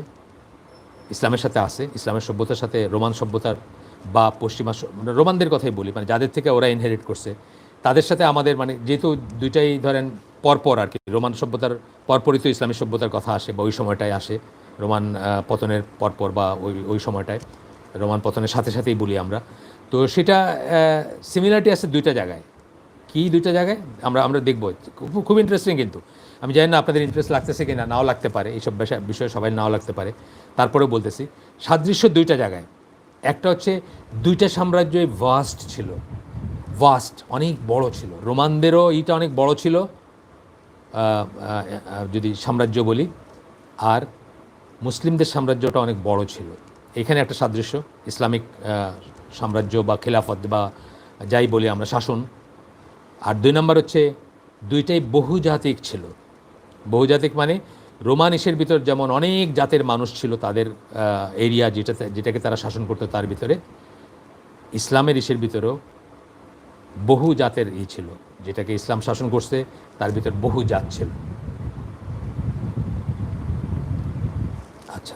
ইসলামের সাথে আছে, ইসলামের সভ্যতার সাথে রোমান সভ্যতার বা পশ্চিমা রোমানদের কথাই বলি, মানে যাদের থেকে ওরা ইনহেরিট করছে তাদের সাথে আমাদের, মানে যেহেতু দুইটাই ধরেন পরপর আর কি, রোমান সভ্যতার পরপরই তো ইসলামী সভ্যতার কথা আসে বা ওই সময়টায় আসে, রোমান পতনের পরপর বা ওই সময়টায়, রোমান পতনের সাথে সাথেই বলি আমরা। তো সেটা সিমিলারিটি আছে দুইটা জায়গায়। কি দুইটা জায়গায় আমরা দেখবো, খুব ইন্টারেস্টিং। কিন্তু আমি জানি না আপনাদের ইন্টারেস্ট লাগতেছে কিনা, নাও লাগতে পারে, এইসব বিষয়ে সবাই নাও লাগতে পারে, তারপরেও বলতেছি সাদৃশ্য দুইটা জায়গায়। একটা হচ্ছে দুইটা সাম্রাজ্যই ভাস্ট ছিল, অনেক বড় ছিল, রোমানদেরও এইটা অনেক বড় ছিল যদি সাম্রাজ্য বলি, আর মুসলিমদের সাম্রাজ্যটা অনেক বড় ছিল। এখানে একটা সাদৃশ্য, ইসলামিক সাম্রাজ্য বা খেলাফত বা যাই বলি আমরা, শাসন। আর দুই নম্বর হচ্ছে দুইটাই বহুজাতিক ছিল। বহুজাতিক মানে রোমান ইসের ভিতর যেমন অনেক জাতের মানুষ ছিল, তাদের এরিয়া যেটাকে তারা শাসন করতো, তার ভিতরে ইসলামের ইসের ভিতরেও বহু জাতের ছিল, যেটাকে ইসলাম শাসন করছে তার ভিতর বহু জাত ছিল। আচ্ছা,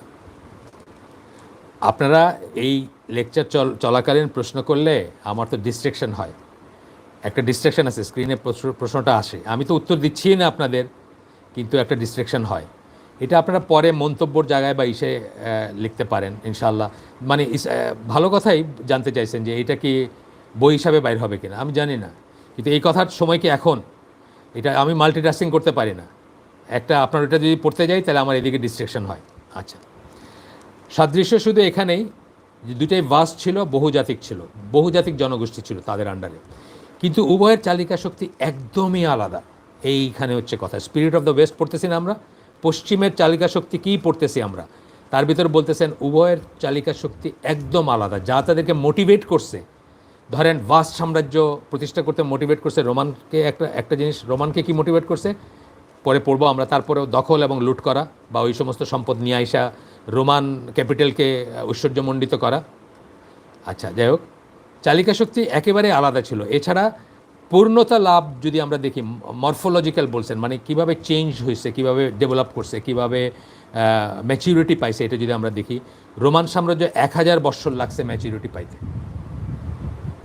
আপনারা এই লেকচার চলাকালীন প্রশ্ন করলে আমার তো ডিস্ট্রাকশন হয়, একটা ডিস্ট্রাকশন আছে, স্ক্রিনে প্রশ্নটা আসে, আমি তো উত্তর দিচ্ছি না আপনাদের, কিন্তু একটা ডিস্ট্রাকশন হয়। এটা আপনারা পরে মন্তব্যর জায়গায় বা ইসে লিখতে পারেন ইনশাআল্লাহ। মানে ভালো কথাই জানতে চাইছেন যে এটা কি বই হিসাবে বাইর হবে কিনা, আমি জানি না, কিন্তু এই কথার সময় কি এখন? এটা আমি মাল্টিটাস্কিং করতে পারি না, একটা আপনার ওটা যদি পড়তে যাই তাহলে আমার এদিকে ডিস্ট্রাকশন হয়। আচ্ছা, সাদৃশ্য শুধু এখানেই যে দুইটাই ভাস্ট ছিল, বহুজাতিক ছিল, বহুজাতিক জনগোষ্ঠী ছিল তাদের আন্ডারে, কিন্তু উভয়ের চালিকা শক্তি একদমই আলাদা। এইখানে হচ্ছে কথা, স্পিরিট অফ দ্য ওয়েস্ট পড়তেছি না আমরা, পশ্চিমের চালিকা শক্তি কী পড়তেছি আমরা, তার ভিতরে বলতেছেন উভয়ের চালিকা শক্তি একদম আলাদা। যা তাদেরকে মোটিভেট করছে, ধরেন ভাস্ট সাম্রাজ্য প্রতিষ্ঠা করতে মোটিভেট করছে রোমানকে, একটা জিনিস রোমানকে কি মোটিভেট করছে পরে পড়বো আমরা, তারপরেও দখল এবং লুট করা বা ওই সমস্ত সম্পদ নিয়ে আইসা রোমান ক্যাপিটালকে ঐশ্বর্যমণ্ডিত করা। আচ্ছা, যাই হোক, চালিকা শক্তি একেবারে আলাদা ছিল। এছাড়া পূর্ণতা লাভ যদি আমরা দেখি, মরফোলজিক্যাল বলছেন, মানে কিভাবে চেঞ্জ হয়েছে, কিভাবে ডেভেলপ করছে, কিভাবে ম্যাচিউরিটি পাইছে, এটা যদি আমরা দেখি, রোমান সাম্রাজ্য 1000 বৎসর লাগছে ম্যাচিউরিটি পাইতে,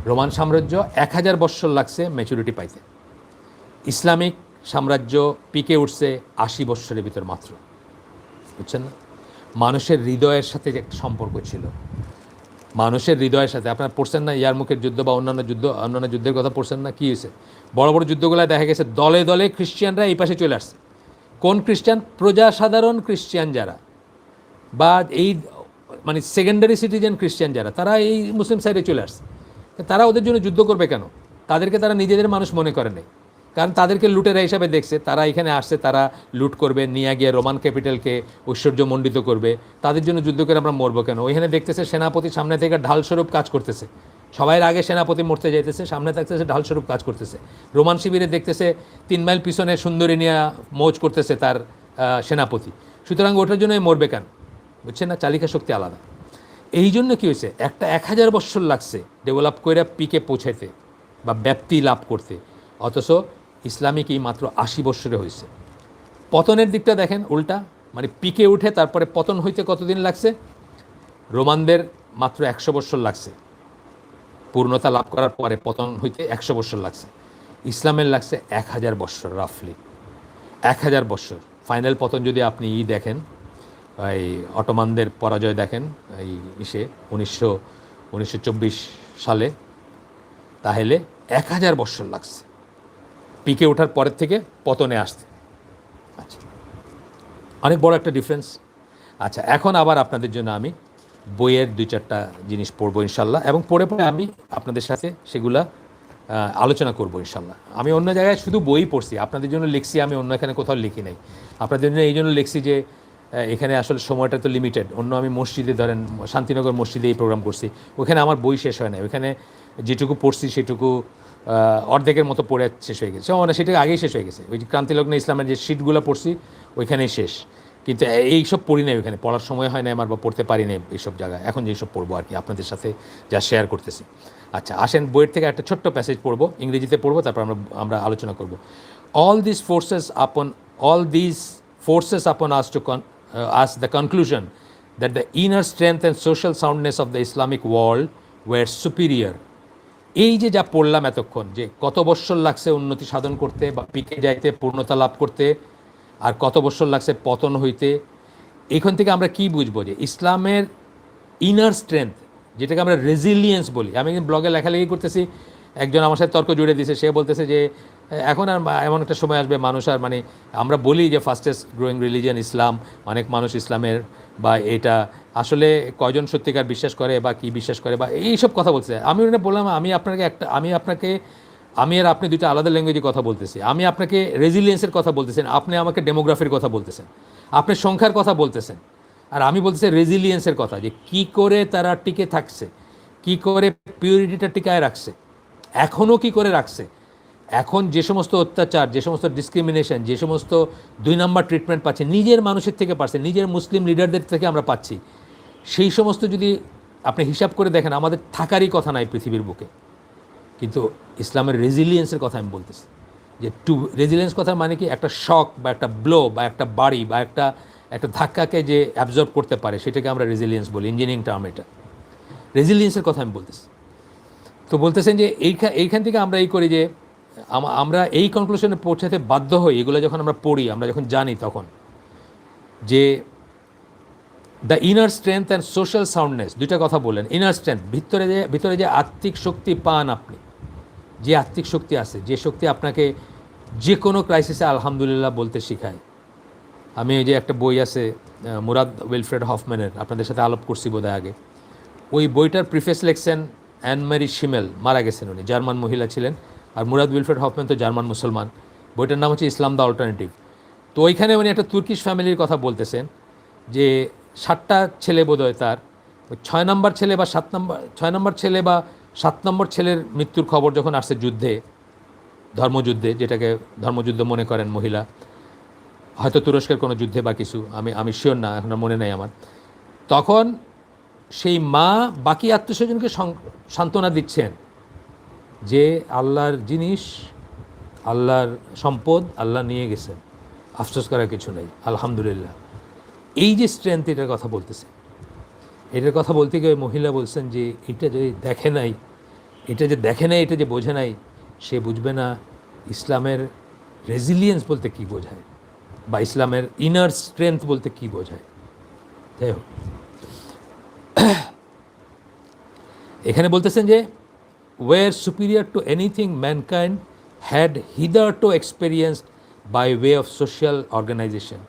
রোমান সাম্রাজ্য 1000 বৎসর লাগছে ম্যাচুরিটি পাইতে। ইসলামিক সাম্রাজ্য পিকে উঠছে 80 বৎসরের ভিতর মাত্র, বুঝছেন না? মানুষের হৃদয়ের সাথে যে একটা সম্পর্ক ছিল, মানুষের হৃদয়ের সাথে, আপনারা পড়ছেন না ইয়ারমুকের যুদ্ধ বা অন্যান্য যুদ্ধের কথা পড়ছেন না? কী হয়েছে? বড় বড় যুদ্ধগুলো দেখা গেছে দলে দলে খ্রিস্টিয়ানরা এই পাশে চলে আসছে। কোন খ্রিস্টান? প্রজাসাধারণ খ্রিস্টিয়ান যারা, বা এই মানে সেকেন্ডারি সিটিজেন খ্রিস্টিয়ান যারা, তারা এই মুসলিম সাইডে চলে আসছে। তারা ওদের জন্য যুদ্ধ করবে কেন? তাদেরকে তারা নিজেদের মানুষ মনে করে নেই, কারণ তাদেরকে লুটেরা হিসাবে দেখছে। তারা এখানে আসছে, তারা লুট করবে, নিয়ে গিয়ে রোমান ক্যাপিটালকে ঐশ্বর্যমণ্ডিত করবে। তাদের জন্য যুদ্ধ করে আমরা মরবো কেন? ওইখানে দেখতেছে সেনাপতি সামনে থেকে ঢালস্বরূপ কাজ করতেছে, সবাই আগে সেনাপতি মরতে যাইতেছে, সামনে থাকতেছে ঢালস্বরূপ কাজ করতেছে। রোমান শিবিরে দেখতেছে 3 মাইল পিছনে সুন্দরী নিয়ে মৌজ করতেছে তার সেনাপতি, সুতরাং ওটার জন্যই মরবে কেন? বুঝছেন না? চালিকা শক্তি আলাদা। এই জন্য কী হয়েছে, একটা 1000 বৎসর লাগছে ডেভেলপ করে পিকে পৌঁছাইতে বা ব্যাপ্তি লাভ করতে, অথচ ইসলামিক এই মাত্র 80 বৎসরে হয়েছে। পতনের দিকটা দেখেন উল্টা, মানে পিকে উঠে তারপরে পতন হইতে কতদিন লাগছে? রোমানদের মাত্র 100 বৎসর লাগছে, পূর্ণতা লাভ করার পরে পতন হইতে 100 বৎসর লাগছে। ইসলামের লাগছে 1000 বৎসর, রাফলি 1000 বৎসর। ফাইনাল পতন যদি আপনি দেখেন, এই অটোমানদের পরাজয় দেখেন এই 1924 সালে, তাহলে 1000 বৎসর লাগছে পিকে ওঠার পরের থেকে পতনে আসতে। আচ্ছা, অনেক বড় একটা ডিফারেন্স। আচ্ছা, এখন আবার আপনাদের জন্য আমি বইয়ের 2-4টা জিনিস পড়বো ইনশাল্লাহ, এবং পড়ে আমি আপনাদের সাথে সেগুলা আলোচনা করবো ইনশাল্লাহ। আমি অন্য জায়গায় শুধু বই পড়ছি, আপনাদের জন্য লিখছি, আমি অন্য এখানে কোথাও লিখি নাই। আপনাদের জন্য এই জন্য লিখছি যে এখানে আসলে সময়টা তো লিমিটেড। অন্য আমি মসজিদে ধরেন শান্তিনগর মসজিদে এই প্রোগ্রাম করছি, ওখানে আমার বই শেষ হয় না, ওখানে যেটুকু পড়ছি সেটুকু অর্ধেকের মতো পড়ে শেষ হয়ে গেছে, মানে সেটা আগেই শেষ হয়ে গেছে। ওই যে ক্রান্তিলগ্ন ইসলামের যে শিটগুলো পড়ছি ওইখানেই শেষ, কিন্তু এইসব পড়ি নাই, ওইখানে পড়ার সময় হয় না আমার, বা পড়তে পারি না এইসব জায়গায়। এখন যেসব পড়বো আর কি আপনাদের সাথে যা শেয়ার করতেছি। আচ্ছা আসেন, বইয়ের থেকে একটা ছোট্ট প্যাসেজ পড়বো, ইংরেজিতে পড়বো, তারপর আমরা আলোচনা করব। All this forces upon us to us the conclusion that the inner strength and social soundness of the Islamic world were superior. এই যে যা পড়লাম এতক্ষণ, যে কত বৎসর লাগছে উন্নতি সাধন করতে বা পিকে যাইতে, পূর্ণতা লাভ করতে, আর কত বৎসর লাগছে পতন হইতে, এখান থেকে আমরা কি বুঝবো যে ইসলামের ইনার স্ট্রেংথ, যেটাকে আমরা রেজিলিয়েন্স বলি। আমি ব্লগে লেখালেখি করতেছি, একজন আমার সাথে তর্ক জুড়ে দিয়েছে, সে বলতেছে যে এখন আর এমন একটা সময় আসবে মানুষ আর, মানে আমরা বলি যে ফাস্টেস্ট গ্রোয়িং রিলিজিয়ান ইসলাম, অনেক মানুষ ইসলামের বা এটা আসলে কয়জন সত্যিকার বিশ্বাস করে বা কি বিশ্বাস করে বা এইসব কথা বলছে। আমি বললাম আমি আর আপনি দুটো আলাদা ল্যাঙ্গুয়েজে কথা বলতেছি। আমি আপনাকে রেজিলিয়েন্সের কথা বলতেছেন, আপনি আমাকে ডেমোগ্রাফির কথা বলতেছেন, আপনি সংখ্যার কথা বলতেছেন, আর আমি বলতেছি রেজিলিয়েন্সের কথা, যে কি করে তারা টিকে থাকছে, কি করে পিউরিটিটা টিকায় রাখছে, এখনও কি করে রাখছে। এখন যে সমস্ত অত্যাচার, যে সমস্ত ডিসক্রিমিনেশন, যে সমস্ত 2 নম্বর ট্রিটমেন্ট পাচ্ছে, নিজের মানুষের থেকে পাচ্ছে, নিজের মুসলিম লিডারদের থেকে আমরা পাচ্ছি, সেই সমস্ত যদি আপনি হিসাব করে দেখেন, আমাদের থাকারই কথা নাই পৃথিবীর বুকে। কিন্তু ইসলামের রেজিলিয়েন্সের কথা আমি বলতেছি, যে রেজিলিয়েন্স কথা মানে কি, একটা শক বা একটা ব্লো বা একটা বাড়ি বা একটা ধাক্কাকে যে অ্যাবজর্ব করতে পারে, সেটাকে আমরা রেজিলিয়েন্স বলি, ইঞ্জিনিয়ারিং টার্ম এটা। রেজিলিয়েন্সের কথা আমি বলতেছি। তো বলতেছেন যে এইখান থেকে আমরা এই করি যে আমরা এই কনক্লুশনে পৌঁছাতে বাধ্য হই, এগুলো যখন আমরা পড়ি, আমরা যখন জানি, তখন যে the inner strength and social soundness, দুইটা কথা বললেন। ইনার স্ট্রেংথ, ভিতরে যে আত্মিক শক্তি পান আপনি, যে আত্মিক শক্তি আছে, যে শক্তি আপনাকে যে কোনো ক্রাইসিসে আলহামদুলিল্লাহ বলতে শেখায়। আমি এই যে একটা বই আছে মুরাদ উইলফ্রেড হফম্যানের, আপনাদের সাথে আলাপ করছি বোধহয় আগে, ওই বইটার প্রিফেস লেখছেন অ্যান ম্যারি শিমেল, মারা গেছেন উনি, জার্মান মহিলা ছিলেন, আর মুরাদ উইলফ্রেড হফম্যান তো জার্মান মুসলমান। বইটার নাম হচ্ছে ইসলাম দ্য অল্টারনেটিভ। তো ওইখানে উনি একটা তুর্কিশ ফ্যামিলির কথা বলতেছেন, যে 7টা ছেলে বোধহয় তার, 6 নম্বর ছেলে বা 7 নম্বর ছেলের মৃত্যুর খবর যখন আসছে যুদ্ধে, ধর্মযুদ্ধে, যেটাকে ধর্মযুদ্ধ মনে করেন মহিলা, হয়তো তুরস্কের কোনো যুদ্ধে বা কিছু, আমি শিওর না, এখন মনে নেই আমার। তখন সেই মা বাকি আত্মীয়স্বজনকে সান্ত্বনা দিচ্ছেন যে আল্লাহর জিনিস, আল্লাহর সম্পদ আল্লাহ নিয়ে গেছেন, আফসোস করার কিছু নেই, আলহামদুলিল্লাহ। এই যে স্ট্রেংথ, এটার কথা বলতেছে। এটার কথা বলতে গিয়ে মহিলা বলছেন যে এটা যে দেখে নাই, এটা যে বোঝে নাই, সে বুঝবে না ইসলামের রেজিলিয়েন্স বলতে কী বোঝায়, বা ইসলামের ইনার স্ট্রেংথ বলতে কী বোঝায়। যাই হোক, এখানে বলতেছেন যে were superior to anything mankind had hitherto experienced by way of social organization.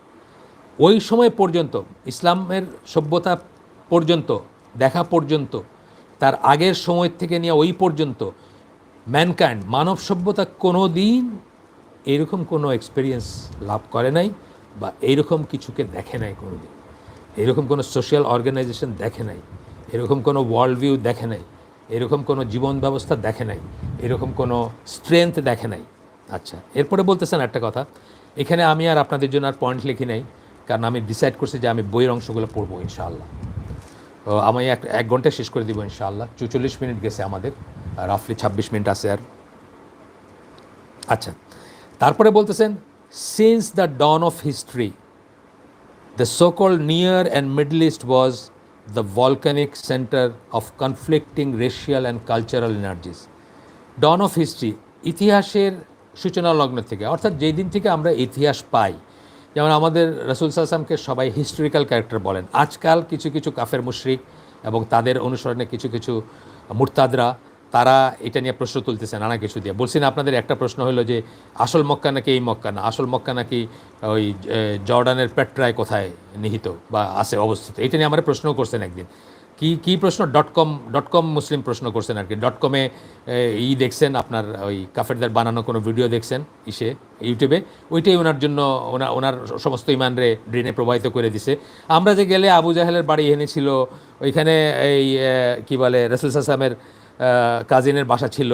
ওই সময় পর্যন্ত, ইসলামের সভ্যতা পর্যন্ত, দেখা পর্যন্ত, তার আগের সময় থেকে নিয়ে ওই পর্যন্ত ম্যানকাইন্ড, মানব সভ্যতা কোনো দিন এইরকম কোনো এক্সপেরিয়েন্স লাভ করে নাই, বা এইরকম কিছুকে দেখে নাই কোনো দিন, এরকম কোনো সোশ্যাল অর্গানাইজেশন দেখে নাই, এরকম কোনো ওয়ার্ল্ড ভিউ দেখে নাই, এরকম কোনো জীবন ব্যবস্থা দেখে নাই, এরকম কোনো স্ট্রেংথ দেখে নাই। আচ্ছা, এরপরে বলতেছেন একটা কথা, এখানে আমি আর আপনাদের জন্য আর পয়েন্ট লিখি নাই, কারণ আমি ডিসাইড করছি যে আমি বইয়ের অংশগুলো পড়বো ইনশাআল্লাহ। আমি 1 ঘন্টা শেষ করে দিব ইনশাআল্লাহ। 44 মিনিট গেছে আমাদের, রাফলি 26 মিনিট আছে আর। আচ্ছা, তারপরে বলতেছেন, since the dawn of history the so-called Near and Middle East was the volcanic center of conflicting racial and cultural energies. Dawn of history, ইতিহাসের সূচনা লগ্ন থেকে, অর্থাৎ যেই দিন থেকে আমরা ইতিহাস পাই, যেমন আমাদের রাসূল সাল্লাল্লাহু আলাইহি ওয়াসাল্লামকে সবাই হিস্টোরিক্যাল ক্যারেক্টার বলেন। আজকাল কিছু কিছু কাফের মুশরিক এবং তাদের অনুসরণে কিছু মুরতাদরা, তারা এটা নিয়ে প্রশ্ন তুলতেছে নানা কিছু দিয়ে। বলছি না আপনাদের, একটা প্রশ্ন হলো যে আসল মক্কা নাকি এই মক্কা, না আসল মক্কা নাকি ওই জর্ডানের পেট্রায় কোথায় নিহিত বা আছে অবস্থিত, এটা নিয়ে আমরা প্রশ্ন করছেন একদিন। কি প্রশ্ন, ডট কম মুসলিম প্রশ্ন করছেন আর কি। ডট কমে দেখছেন আপনার ওই কাফেরদের বানানো কোনো ভিডিও দেখছেন ইউটিউবে, ওইটাই ওনার জন্য ওনার সমস্ত ইমানরে ড্রেনে প্রবাহিত করে দিছে। আমরা যে গেলে আবু জাহেলের বাড়ি এনেছিল, ওইখানে এই কি বলে রাসূল সাল্লাল্লাহু কাজিনের বাসা ছিল,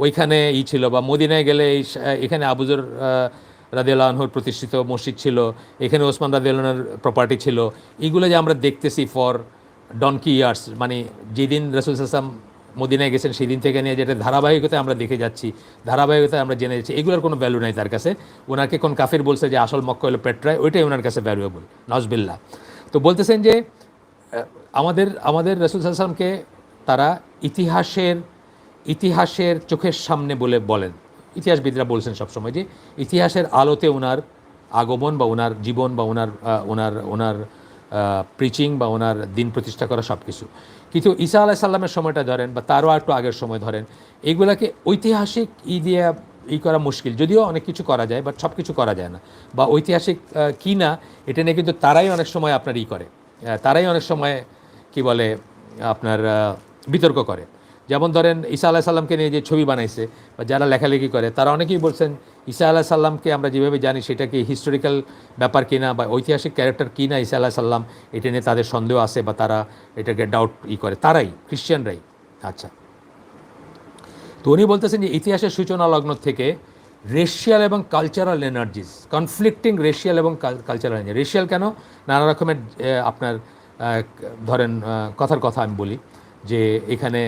ওইখানে ছিল, বা মদিনায় গেলে এখানে আবুজর রাদিয়াল্লাহু আনহুর প্রতিষ্ঠিত মসজিদ ছিল, এখানে ওসমান রাদিয়াল্লাহু আনহুর প্রপার্টি ছিল। এইগুলো যে আমরা দেখতেছি ফর ডনকি ইয়ার্স, মানে যেদিন রাসূল সাল্লাল্লাহু মদিনায় গেছেন সেই দিন থেকে নিয়ে যেটা ধারাবাহিকতায় আমরা দেখে যাচ্ছি, ধারাবাহিকতায় আমরা জেনে যাচ্ছি, এগুলোর কোনো ভ্যালু নাই তার কাছে। ওনাকে কোন কাফির বলছে যে আসল মক্কা হলো পেট্রায়, ওইটাই ওনার কাছে ভ্যালুয়েবল, নাউজুবিল্লাহ। তো বলতেছেন যে আমাদের রাসূল সাল্লাল্লাহু আলাইহি ওয়াসাল্লামকে তারা ইতিহাসের চোখের সামনে বলেন। ইতিহাসবিদরা বলছেন সবসময় যে ইতিহাসের আলোতে ওনার আগমন বা ওনার জীবন বা ওনার প্রিচিং বা ওনার দিন প্রতিষ্ঠা করা সব কিছু। কিন্তু ঈসা আলাইহিস সালামের সময়টা ধরেন বা তারও একটু আগের সময় ধরেন, এইগুলাকে ঐতিহাসিক দিয়ে করা মুশকিল। যদিও অনেক কিছু করা যায়, বাট সব কিছু করা যায় না। বা ঐতিহাসিক কি না এটা নিয়ে কিন্তু তারাই অনেক সময় আপনার করে, তারাই অনেক সময় কি বলে আপনার বিতর্ক করে। যেমন ধরেন ঈসা আলাইহিস সালামকে নিয়ে যে ছবি বানাইছে বা যারা লেখালেখি করে, তারা অনেকেই বলছেন ঈসা আলাইহিস সালামকে আমরা যেভাবে জানি সেটা কি হিস্টোরিক্যাল ব্যাপার কিনা বা ঐতিহাসিক ক্যারেক্টার কিনা ঈসা আলাইহিস সালাম, এটা নিয়ে তাদের সন্দেহ আছে বা তারা এটাকে ডাউট করে, তারাই খ্রিশ্চানরাই। আচ্ছা, তো উনি বলতেছেন যে ইতিহাসের সূচনা লগ্ন থেকে রেশিয়াল এবং কালচারাল এনার্জিস, কনফ্লিক্টিং রেশিয়াল এবং কালচারাল এনার্জি। রেশিয়াল কেন? নানা রকমের আপনার ধরেন কথার কথা আমি বলি যে এখানে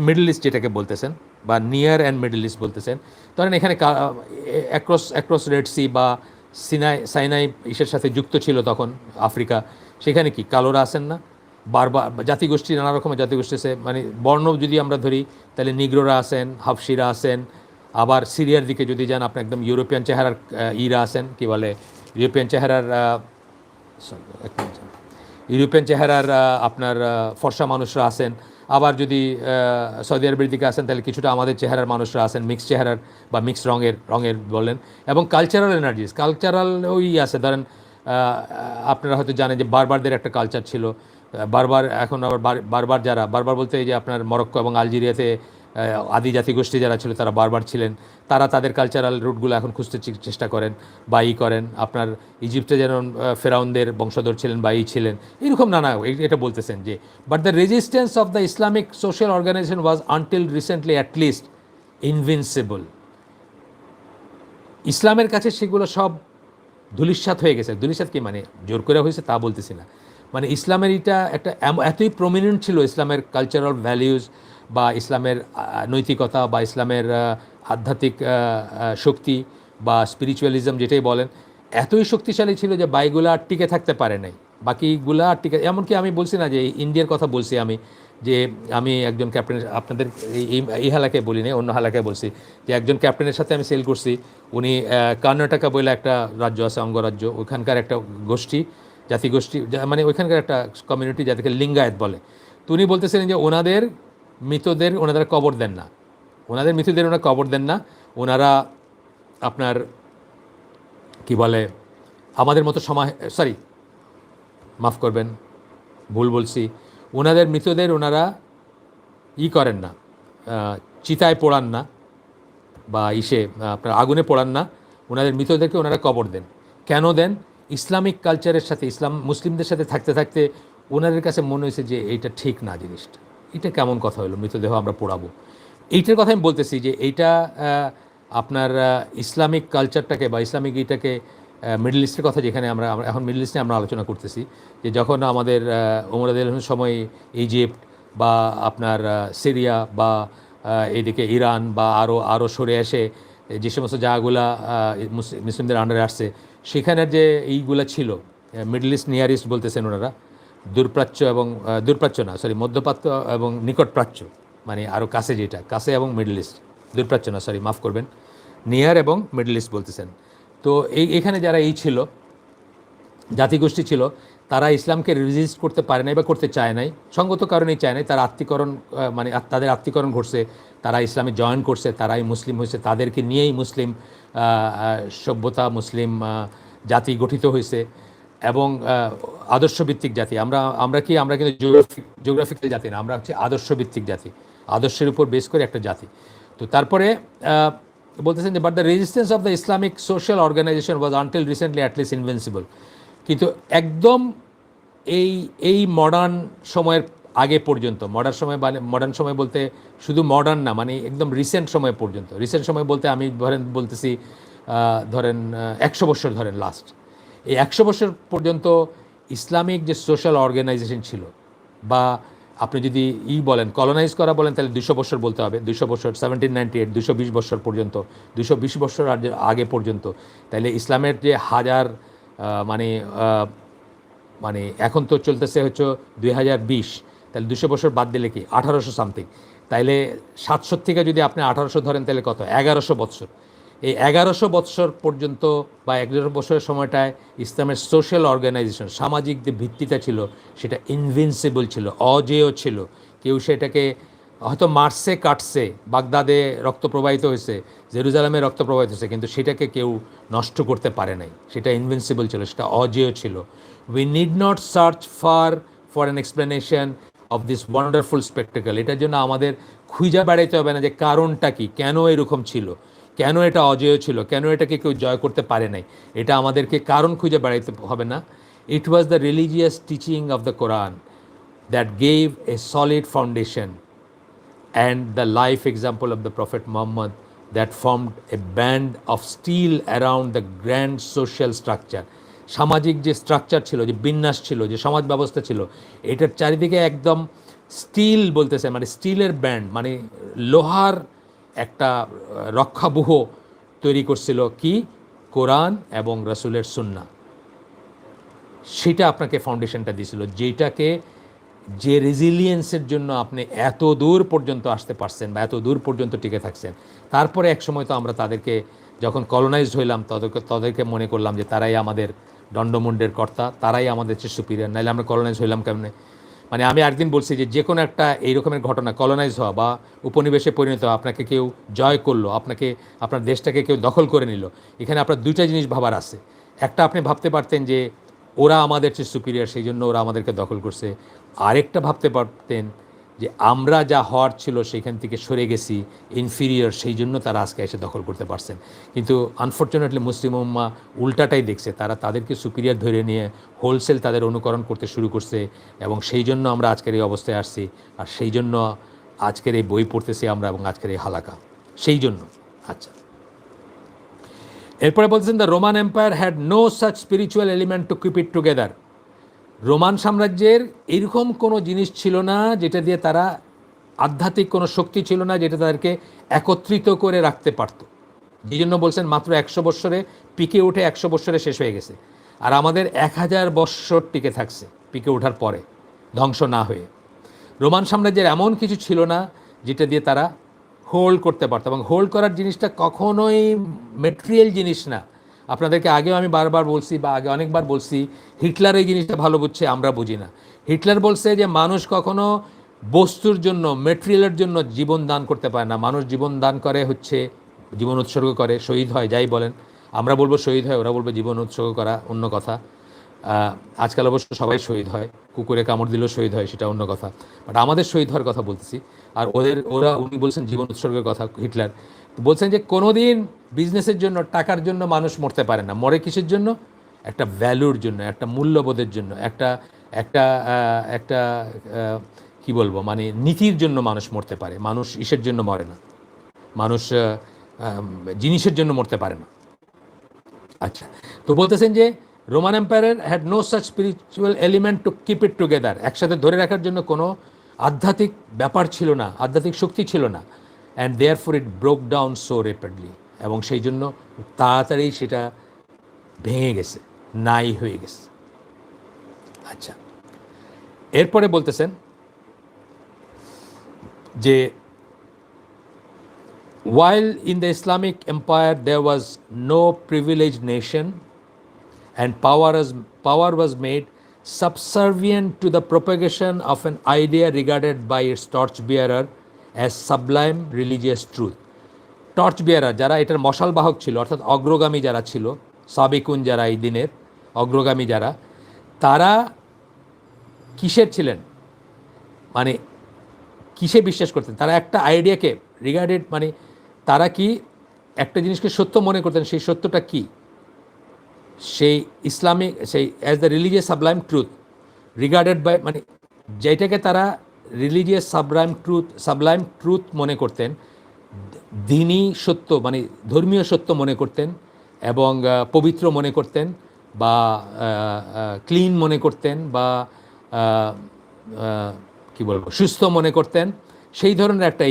মিডল ইস্ট যেটাকে বলতেছেন বা নিয়ার অ্যান্ড মিডল ইস্ট বলতেছেন, ধরেন এখানে অ্যাক্রস রেড সি বা সাইনাই ইসের সাথে যুক্ত ছিল তখন আফ্রিকা, সেখানে কি কালোরা আছেন না, বারবার জাতিগোষ্ঠী, নানা রকমের জাতিগোষ্ঠী আছে, মানে বর্ণ যদি আমরা ধরি তাহলে নিগ্রোরা আছেন, হাফসিরা আছেন, আবার সিরিয়ার দিকে যদি যান আপনি একদম ইউরোপিয়ান চেহারার আছেন, কি বলে ইউরোপিয়ান চেহারার আপনার ফর্সা মানুষরা আছেন। আবার যদি সৌদি আরবের দিকে আসেন তাহলে কিছুটা আমাদের চেহারার মানুষরা আছেন, মিক্স চেহারার বা মিক্স রঙের বলেন। এবং কালচারাল এনার্জিস, কালচারাল আছে, ধরেন আপনারা হয়তো জানেন যে বারবারদের একটা কালচার ছিল, বারবার এখন আবার বারবার বলতে এই যে আপনার মরক্কো এবং আলজেরিয়াতে আদি জাতিগোষ্ঠী যারা ছিল তারা বারবার ছিলেন, তারা তাদের কালচারাল রুটগুলো এখন খুঁজতে চেষ্টা করেন বা করেন। আপনার ইজিপ্টে যেমন ফেরাউনদের বংশধর ছিলেন বা ছিলেন, এরকম নানা এটা বলতেছেন যে but the resistance of the Islamic social organization was until recently at least invincible. ইসলামের কাছে সেগুলো সব ধূলিসাৎ হয়ে গেছে। ধূলিসাৎ কি মানে জোর করে হয়েছে তা বলতেছি না, মানে ইসলামের এটা একটা এতই প্রমিনেন্ট ছিল, ইসলামের কালচারাল ভ্যালিউজ বা ইসলামের নৈতিকতা বা ইসলামের আধ্যাত্মিক শক্তি বা স্পিরিচুয়ালিজম যেটাই বলেন, এতই শক্তিশালী ছিল যে বাইগুলা আর টিকে থাকতে পারে নাই, বাকিগুলা আর টিকে। এমনকি আমি বলছি না যে ইন্ডিয়ার কথা বলছি আমি একজন ক্যাপ্টেনের, আপনাদের এই হালাকায় বলি না, অন্য হালাকায় বলছি যে একজন ক্যাপ্টেনের সাথে আমি সেল করছি। উনি কর্ণাটকা বলে একটা রাজ্য আছে, অঙ্গরাজ্য, ওখানকার একটা জাতিগোষ্ঠী, মানে ওইখানকার একটা কমিউনিটি যাদেরকে লিঙ্গায়েত বলে। তো উনি বলতেছিলেন যে ওনাদের মৃতদের ওনারা কবর দেন না, ওনাদের মৃতদের ওনারা কবর দেন না, ওনারা আপনার কি বলে আমাদের মতো মাফ করবেন ভুল বলছি, ওনাদের মৃতদের ওনারা করেন না, চিতায় পোড়ান না বা আপনার আগুনে পোড়ান না, ওনাদের মৃতদেরকে ওনারা কবর দেন। কেন দেন? ইসলামিক কালচারের সাথে, মুসলিমদের সাথে থাকতে থাকতে ওনাদের কাছে মনে হয়েছে যে এইটা ঠিক না, জিনিসটা এটা কেমন কথা হলো, মৃতদেহ আমরা পোড়াবো। এইটার কথা আমি বলতেছি যে এইটা আপনার ইসলামিক কালচারটাকে বা ইসলামিক মিডল ইস্টের কথা, যেখানে আমরা এখন মিডল ইস্টে আমরা আলোচনা করতেছি, যে যখন আমাদের ওমর রাদিয়াল্লাহু আনহুর সময় ইজিপ্ট বা আপনার সিরিয়া বা এদিকে ইরান বা আরও সরে এসে যে সমস্ত জায়গাগুলা মুসলিমদের আন্ডারে আসছে, সেখানের যে এইগুলা ছিল মিডল ইস্ট, নিয়ার ইস্ট বলতেছেন ওনারা, মধ্যপ্রাচ্য এবং নিকট প্রাচ্য, মানে আরও কাছে, যেটা কাছে এবং মিডল ইস্ট, দূরপ্রাচ্য না, মাফ করবেন, নিয়ার এবং মিডল ইস্ট বলতেছেন। তো এখানে যারা ছিল জাতিগোষ্ঠী ছিল, তারা ইসলামকে রেজিস্ট করতে পারে নাই বা করতে চায় নাই, সঙ্গত কারণেই চায় নাই, তারা তাদের আত্মীকরণ ঘটছে, তারা ইসলামে জয়েন করছে, তারাই মুসলিম হয়েছে, তাদেরকে নিয়েই মুসলিম সভ্যতা, মুসলিম জাতি গঠিত হয়েছে। এবং আদর্শভিত্তিক জাতি। আমরা কিন্তু জিওগ্রাফিক্যাল জাতি না, আমরা হচ্ছে আদর্শভিত্তিক জাতি, আদর্শের উপর বেস করে একটা জাতি। তো তারপরে বলতেছেন যে but the resistance of the Islamic social organization was until recently at least invincible. কিন্তু একদম এই মডার্ন সময়ের আগে পর্যন্ত, মডার্ন সময় বলতে শুধু মডার্ন না, মানে একদম রিসেন্ট সময় পর্যন্ত, রিসেন্ট সময় বলতে আমি বলতেছি 100 বছর ধরেন লাস্ট, এই 100 বছর পর্যন্ত ইসলামিক যে সোশ্যাল অর্গানাইজেশন ছিল, বা আপনি যদি বলেন কলোনাইজ করা বলেন তাহলে 200 বছর বলতে হবে, 200 বছর 1798, 220 বছর পর্যন্ত, 220 বছর আগে পর্যন্ত। তাহলে ইসলামের যে হাজার মানে এখন তো চলতেছে হচ্ছে 2020, তাহলে 200 বছর বাদ দিলে কি 1800 সামথিং, তাইলে 700 থেকে যদি আপনি 1800 ধরেন তাহলে কত, 1100 বছর। এই 1100 বছর পর্যন্ত বা 11 বছরের সময়টায় ইসলামের সোশ্যাল অর্গানাইজেশন, সামাজিক যে ভিত্তিটা ছিল সেটা ইনভিনসিবল ছিল, অজেয় ছিল। কেউ সেটাকে হয়তো মারছে, কাটছে, বাগদাদে রক্ত প্রবাহিত হয়েছে, জেরুজালেমে রক্ত প্রবাহিত হয়েছে, কিন্তু সেটাকে কেউ নষ্ট করতে পারে নাই, সেটা ইনভিনসিবল ছিল, সেটা অজেয় ছিল। We need not search for an explanation of this wonderful spectacle. এটার জন্য আমাদের খুঁজে বেড়াইতে হবে না যে কারণটা কি, কেন এরকম ছিল, কেন এটা অজেয় ছিল, কেন এটাকে কেউ জয় করতে পারে নাই, এটা আমাদেরকে কারণ খুঁজে বেড়াইতে হবে না। It was the religious teaching of the Quran that gave a solid foundation and the life example of the Prophet Muhammad that formed a band of steel around the grand social structure. সামাজিক যে স্ট্রাকচার ছিল, যে বিন্যাস ছিল, যে সমাজ ব্যবস্থা ছিল, এটার চারিদিকে একদম স্টিল বলতেছে, মানে স্টিলের ব্যান্ড, মানে লোহার একটা রক্ষাবহ তৈরি করছিল কি, কোরআন এবং রাসূলের সুন্নাহ। সেটা আপনাকে ফাউন্ডেশনটা দিয়েছিল, যে রেজিলিয়েন্সের জন্য আপনি এত দূর পর্যন্ত আসতে পারছেন বা এত দূর পর্যন্ত টিকে থাকছেন। তারপরে এক সময় তো আমরা তাদেরকে যখন কলোনাইজড হইলাম তাদেরকে মনে করলাম যে তারাই আমাদের দণ্ডমুণ্ডের কর্তা, তারাই আমাদের চেয়ে সুপিরিয়র, নাহলে আমরা কলোনাইজ হইলাম কেমনে। মানে আমি একদিন বলছি যে কোনো একটা এই রকমের ঘটনা, কলোনাইজ হওয়া বা উপনিবেশে পরিণত হওয়া, আপনাকে কেউ জয় করলো, আপনার দেশটাকে কেউ দখল করে নিল, এখানে আপনার দুইটা জিনিস ভাবার আছে। একটা, আপনি ভাবতে পারতেন যে ওরা আমাদের চেয়ে সুপিরিয়র, সেই জন্য ওরা আমাদেরকে দখল করছে। আরেকটা ভাবতে পারতেন যে আমরা যা হওয়ার ছিল সেখান থেকে সরে গেছি, ইনফিরিয়র, সেই জন্য তারা আজকে এসে দখল করতে পারছেন। কিন্তু আনফর্চুনেটলি মুসলিম উম্মাহ উল্টাটাই দেখছে, তারা তাদেরকে সুপিরিয়র ধরে নিয়ে হোলসেল তাদের অনুকরণ করতে শুরু করছে, এবং সেই জন্য আমরা আজকের এই অবস্থায় আসছি, আর সেই জন্য আজকের এই বই পড়তেছি আমরা, এবং আজকের এই হালাকা, সেই জন্য। আচ্ছা, এরপরে বলছেন the Roman empire had no such spiritual element to keep it together. Roman সাম্রাজ্যের এরকম কোনো জিনিস ছিল না যেটা দিয়ে তারা, আধ্যাত্মিক কোনো শক্তি ছিল না যেটা তাদেরকে একত্রিত করে রাখতে পারত। এই জন্য বলছেন মাত্র 100 বৎসরে পিকে উঠে 100 বৎসরে শেষ হয়ে গেছে, আর আমাদের 1000 বৎসর টিকে থাকছে পিকে ওঠার পরে ধ্বংস না হয়ে। রোমান সাম্রাজ্যের এমন কিছু ছিল না যেটা দিয়ে তারা হোল্ড করতে পারত, এবং হোল্ড করার জিনিসটা কখনোই মেটেরিয়াল জিনিস না। আপনাদেরকে আগেও আমি বারবার বলছি, বা আগে অনেকবার বলছি, হিটলার এই জিনিসটা ভালো বুঝছে, আমরা বুঝি না। হিটলার বলছে যে মানুষ কখনো বস্তুর জন্য, মেটেরিয়ালের জন্য জীবন দান করতে পারে না। মানুষ জীবন দান করে হচ্ছে, জীবন উৎসর্গ করে, শহীদ হয়, যাই বলেন। আমরা বলবো শহীদ হয়, ওরা বলবে জীবন উৎসর্গ করা, অন্য কথা। আজকাল অবশ্য সবাই শহীদ হয়, কুকুরে কামড় দিলেও শহীদ হয়, সেটা অন্য কথা। বাট আমাদের শহীদ হওয়ার কথা বলতেছি। আর উনি বলছেন জীবন উৎসর্গের কথা, হিটলার বলছেন যে কোনোদিন বিজনেসের জন্য, টাকার জন্য মানুষ মরতে পারে না। মরে কিসের জন্য? একটা ভ্যালুর জন্য, একটা মূল্যবোধের জন্য, একটা একটা একটা কি বলবো, মানে নীতির জন্য মানুষ মরতে পারে। মানুষ ইসের জন্য মরে না, মানুষ জিনিসের জন্য মরতে পারে না। আচ্ছা, তো বলতেছেন যে Roman empire had no such spiritual element to keep it together. একসাথে ধরে রাখার জন্য কোনো আধ্যাত্মিক ব্যাপার ছিল না, আধ্যাত্মিক শক্তি ছিল না। And therefore it broke down so rapidly, এবং সেই জন্য তাড়াতাড়ি সেটা ভেঙে গেছে, নাই হয়ে গেছে। আচ্ছা, এরপরে বলতেছেন যে while in the Islamic empire there was no privileged nation and power was made subservient to the propagation of an idea regarded by its torchbearer as sublime religious truth. Torch bearer যারা, এটার মশাল বাহক ছিল, অর্থাৎ অগ্রগামী যারা ছিল, সাবিকুন যারা, এই দিনের অগ্রগামী যারা, তারা কিসের ছিলেন, মানে কিসে বিশ্বাস করতেন? তারা একটা আইডিয়াকে রিগার্ডেড, মানে তারা কি একটা জিনিসকে সত্য মনে করতেন, সেই সত্যটা কি? সেই ইসলামিক, সেই as the religious sublime truth regarded by, মানে যেটাকে তারা রিলিজিয়াস সাবলাইম ট্রুথ মনে করতেন, দিনই সত্য, মানে ধর্মীয় সত্য মনে করতেন, এবং পবিত্র মনে করতেন, বা ক্লিন মনে করতেন, বা কি বলবো, সুস্থ মনে করতেন, সেই ধরনের একটা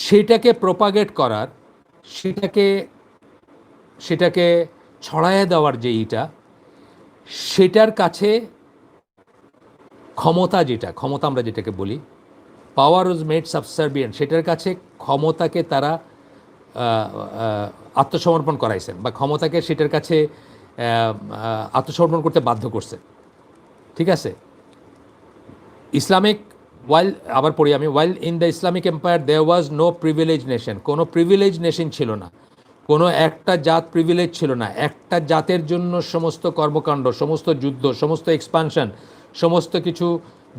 সেটাকে প্রপাগেট করার, সেটাকে ছড়াইয়ে দেওয়ার যে সেটার কাছে ক্ষমতা, ক্ষমতা আমরা যেটাকে বলি, পাওয়ার ওয়াজ মেড সাবসার্ভিয়েন্ট, সেটার কাছে ক্ষমতাকে তারা আত্মসমর্পণ করাইছেন, বা ক্ষমতাকে সেটার কাছে আত্মসমর্পণ করতে বাধ্য করছেন। ঠিক আছে? ইসলামিক আবার পড়ি আমি, while in the Islamic empire there was no privilege nation, কোনো প্রিভিলেজ নেশন ছিল না, কোনো একটা জাত প্রিভিলেজ ছিল না। একটা জাতের জন্য সমস্ত কর্মকাণ্ড, সমস্ত যুদ্ধ, সমস্ত এক্সপানশন, সমস্ত কিছু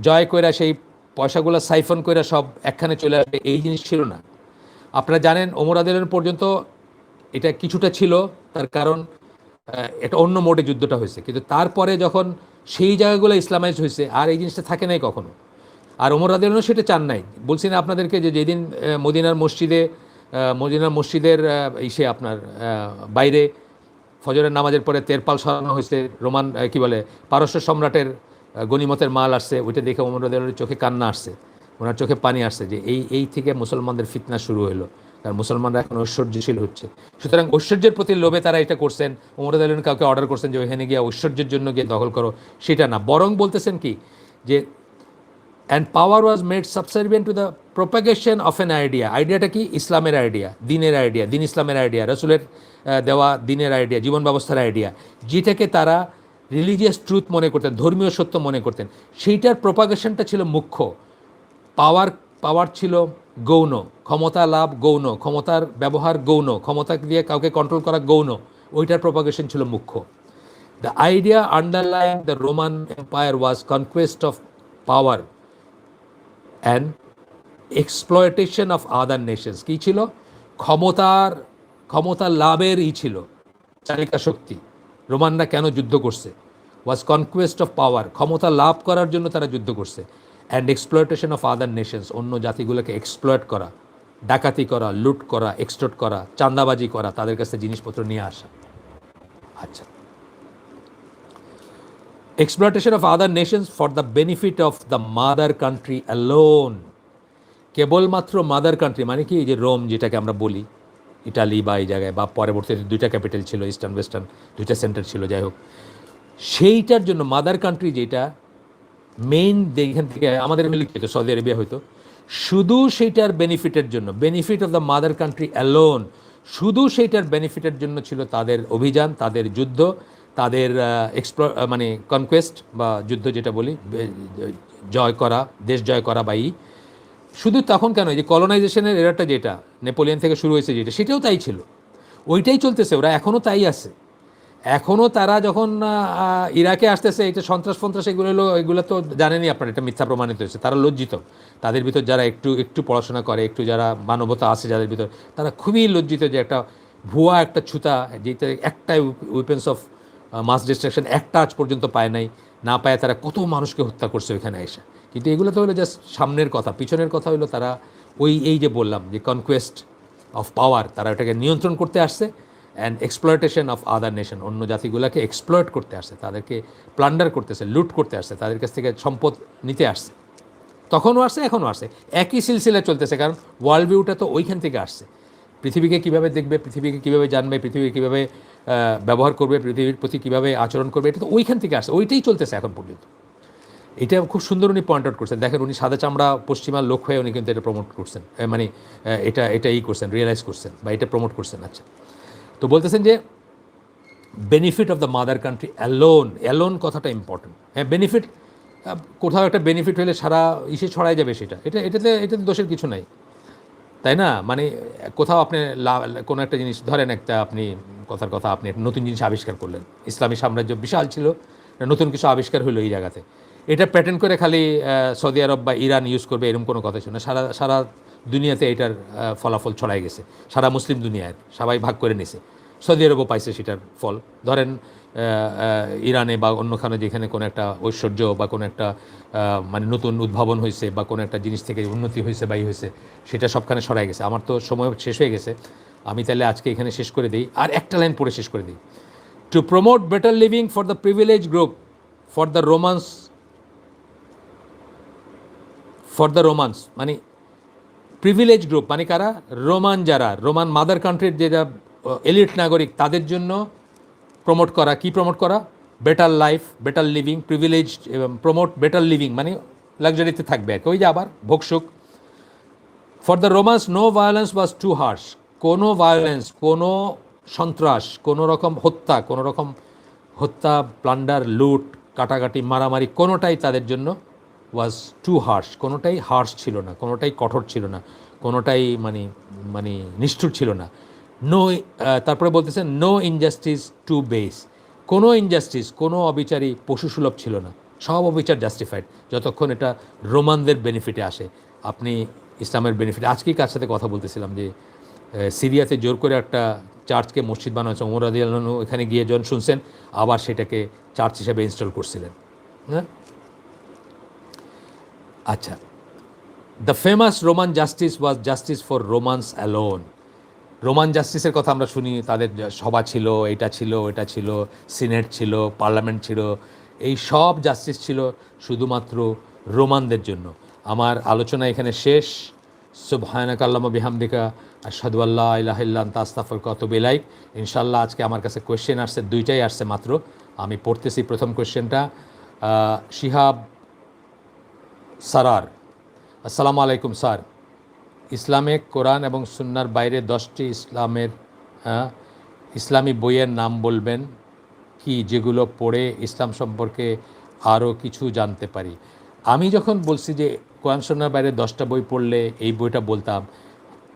জয় কইরা সেই পয়সাগুলো সাইফন কইরা সব একখানে চলে আসবে, এই জিনিস ছিল না। আপনারা জানেন ওমর রাদিয়াল্লাহু পর্যন্ত এটা কিছুটা ছিল, তার কারণ এটা অন্য মোডে যুদ্ধটা হয়েছে, কিন্তু তারপরে যখন সেই জায়গাগুলো ইসলামাইজ হয়েছে, আর এই জিনিসটা থাকে নাই কখনো। আর ওমর রাদিয়াল্লাহু সেটা চান নাই। বলছি না আপনাদেরকে যে যেদিন মদিনার মসজিদের আপনার বাইরে ফজরের নামাজের পরে তেরপাল সরানো হয়েছে, রোমান কি বলে পারস্য সম্রাটের গনিমতের মাল আসছে, ওইটা দেখে ওমর রাদিয়াল্লাহুর চোখে কান্না আসছে, ওনার চোখে পানি আসছে, যে এই থেকে মুসলমানদের ফিতনা শুরু হলো, কারণ মুসলমানরা এখন ঐশ্বর্যশীল হচ্ছে। সুতরাং ঐশ্বর্যের প্রতি লোভে তারা এটা করছেন। ওমর রাদিয়াল্লাহু কাউকে অর্ডার করছেন যে ওইখানে গিয়ে ঐশ্বর্যের জন্য গিয়ে দখল করো, সেটা না, বরং বলতেছেন কি যে and power was made subservient to the propagation of an idea. আইডিয়াটা কি? ইসলামের আইডিয়া, দিনের আইডিয়া, দিন ইসলামের আইডিয়া, রসুলের দেওয়া দিনের আইডিয়া, জীবন ব্যবস্থার আইডিয়া, যেটাকে তারা রিলিজিয়াস ট্রুথ মনে করতেন, ধর্মীয় সত্য মনে করতেন, সেইটার প্রোপাগেশনটা ছিল মুখ্য। পাওয়ার ছিল গৌণ, ক্ষমতা লাভ গৌণ, ক্ষমতার ব্যবহার গৌণ, ক্ষমতা দিয়ে কাউকে কন্ট্রোল করা গৌণ, ওইটার প্রোপাগেশন ছিল মুখ্য। The idea underlying the Roman empire was conquest of power and exploitation of other nations. কী ছিল? ক্ষমতা লাভের ছিল চালিকা শক্তি। রোমানরা কেন যুদ্ধ করছে? ওয়াজ কনকোয়েস্ট অফ পাওয়ার, ক্ষমতা লাভ করার জন্য তারা যুদ্ধ করছে, and exploitation of other Nations, অন্য জাতিগুলোকে এক্সপ্লয়েট করা, ডাকাতি করা, লুট করা, এক্সটোর্ট করা, চাঁদাবাজি করা, তাদের কাছে জিনিসপত্র নিয়ে আসা। আচ্ছা, exploitation of other nations for the benefit of the mother country alone। কেবলমাত্র মাদার কান্ট্রি, মানে কি, যে রোম যেটাকে আমরা বলি, ইটালি বা এই জায়গায়, বা পরবর্তীতে দুইটা ক্যাপিটাল ছিল, ইস্টার্ন ওয়েস্টার্ন দুইটা সেন্টার ছিল, যাই হোক, সেইটার জন্য মাদার কান্ট্রি যেটা মেইন, এখান থেকে আমাদের মিলিত হতো, সৌদি আরবিয়া হয়তো, শুধু সেইটার বেনিফিটের জন্য, benefit of the mother country alone, শুধু সেইটার বেনিফিটের জন্য ছিল তাদের অভিযান, তাদের যুদ্ধ, তাদের মানে কনকোয়েস্ট বা যুদ্ধ যেটা বলি, জয় করা, দেশ জয় করা, শুধু তখন কেন, যে কলোনাইজেশনের এরাটা যেটা নেপোলিয়ন থেকে শুরু হয়েছে যেটা, সেটাও তাই ছিল, ওইটাই চলতেছে, ওরা এখনও তাই আছে। এখনও তারা যখন ইরাকে আসতেছে, এটা সন্ত্রাস এগুলো তো জানেনই আপনার, এটা মিথ্যা প্রমাণিত হয়েছে। তারা লজ্জিত, তাদের ভিতর যারা একটু পড়াশোনা করে, একটু যারা মানবতা আছে যাদের ভিতর, তারা খুবই লজ্জিত যে একটা ভুয়া একটা ছুতা, যেটা একটাই উইপেন্স অফ মাস ডিস্ট্রাকশন, একটা আজ পর্যন্ত পায় নাই, না পায় তারা কত মানুষকে হত্যা করছে ওইখানে এসে। কিন্তু এগুলো তো হলো জাস্ট সামনের কথা, পিছনের কথা হলো তারা এই যে বললাম যে কনকোয়েস্ট অফ পাওয়ার, তারা ওটাকে নিয়ন্ত্রণ করতে আসছে, and exploitation of other nation, অন্য জাতিগুলোকে এক্সপ্লয়েট করতে আসছে, তাদেরকে প্লান্ডার করতেছে, লুট করতে আসছে, তাদের কাছ থেকে সম্পদ নিতে আসছে। তখনও আসছে, এখনও আসছে, একই সিলসিলা চলতেছে, কারণ ওয়ার্ল্ড ভিউটা তো ওইখান থেকে আসছে। পৃথিবীকে কীভাবে দেখবে, পৃথিবীকে কীভাবে জানবে, পৃথিবীকে কীভাবে ব্যবহার করবে, পৃথিবীর প্রতি কীভাবে আচরণ করবে, এটা তো ওইখান থেকে আসছে, ওইটাই চলতেছে এখন পর্যন্ত। এটা খুব সুন্দর উনি পয়েন্ট আউট করছেন। দেখেন, উনি সাদা চামড়া পশ্চিমার লোক হয়ে উনি কিন্তু এটা প্রমোট করছেন, মানে এটাই করছেন, রিয়েলাইজ করছেন বা এটা প্রমোট করছেন। আচ্ছা, তো বলতেছেন যে benefit of the mother country alone কথাটা ইম্পর্টেন্ট। হ্যাঁ, বেনিফিট, কোথাও একটা বেনিফিট হলে সারা ছড়াই যাবে, এটাতে দোষের কিছু নাই, তাই না? মানে কোথাও আপনি কোনো একটা জিনিস ধরেন, আপনি কথার কথা, আপনি একটা নতুন জিনিস আবিষ্কার করলেন, ইসলামী সাম্রাজ্য বিশাল ছিল, নতুন কিছু আবিষ্কার হলো এই জায়গাতে। এটা প্যাটার্ন করে খালি সৌদি আরব বা ইরান ইউজ করবে এরকম কোনো কথা ছিল না। সারা সারা দুনিয়াতে এটার ফলাফল ছড়াই গেছে, সারা মুসলিম দুনিয়ায় সবাই ভাগ করে নিছে। সৌদি আরবও পাইছে সেটার ফল। ধরেন ইরানে বা অন্যখানে যেখানে কোনো একটা ঐশ্বর্য বা কোনো একটা মানে নতুন উদ্ভাবন হয়েছে বা কোনো একটা জিনিস থেকে উন্নতি হয়েছে বা হয়েছে, সেটা সবখানে ছড়াই গেছে। আমার তো সময় শেষ হয়ে গেছে, আমি তাহলে আজকে এখানে শেষ করে দিই, আর একটা লাইন পড়ে শেষ করে দিই। To promote better living for the privilege group for the romance মানে প্রিভিলেজ গ্রুপ মানে কারা? রোমান, যারা রোমান মাদার কান্ট্রির যেটা এলিট নাগরিক, তাদের জন্য প্রমোট করা। কি প্রমোট করা? Better life, better living, privilege, promote better living মানে লাক্সারিতে থাকবে আর কি, ওই যে আবার ভোগসুখ। For the Romans no violence was too harsh, কোনো ভায়োলেন্স, কোনো সন্ত্রাস, কোনো রকম হত্যা, কোনো রকম হত্যা, প্লান্ডার, লুট, কাটাকাটি, মারামারি, কোনোটাই তাদের জন্য ওয়াজ টু হার্শ, কোনোটাই হার্শ ছিল না, কোনোটাই কঠোর ছিল না, কোনোটাই মানে মানে নিষ্ঠুর ছিল না। নো, তারপরে বলতেছেন নো ইনজাস্টিস টু বেস, কোনো ইনজাস্টিস, কোনো অবিচারী পশুসুলভ ছিল না, সব অবিচার জাস্টিফাইড, যতক্ষণ এটা রোমানদের বেনিফিটে আসে। আপনি ইসলামের বেনিফিটে, আজকেই কার সাথে কথা বলতেছিলাম যে সিরিয়াতে জোর করে একটা চার্চকে মসজিদ বানানো হয়েছে, ওমর রাদিয়াল্লাহু আনহু এখানে গিয়ে যখন শুনছেন আবার সেটাকে চার্চ হিসেবে ইনস্টল করছিলেন। হ্যাঁ, আচ্ছা, the famous Roman justice was justice for romance alone. Roman জাস্টিসের কথা আমরা শুনি, তাদের সভা ছিল, এটা ছিল, এটা ছিল, সিনেট ছিল, পার্লামেন্ট ছিল, এই সব জাস্টিস ছিল শুধুমাত্র রোমানদের জন্য। আমার আলোচনা এখানে শেষ। সুবহানাকা আল্লাহুম্মা বিহামদিকা আশহাদু আল্লা ইলাহা ইল্লা আনতা আস্তাগফিরুকা ওয়া আতুবু ইলাইক। ইনশাআল্লাহ আজকে আমার কাছে কোয়েশ্চেন আসছে, দুইটাই আসছে মাত্র, আমি পড়তেছি। প্রথম কোয়েশ্চেনটা শিহাব সারার, আসসালামু আলাইকুম স্যার, ইসলামে কোরআন এবং সুন্নাহর বাইরে 10টি ইসলামী বইয়ের নাম বলবেন কি, যেগুলো পড়ে ইসলাম সম্পর্কে আরও কিছু জানতে পারি? আমি যখন বলছি যে কোরআন সুন্নাহর বাইরে 10টা বই পড়লে এই বইটা বলতাম,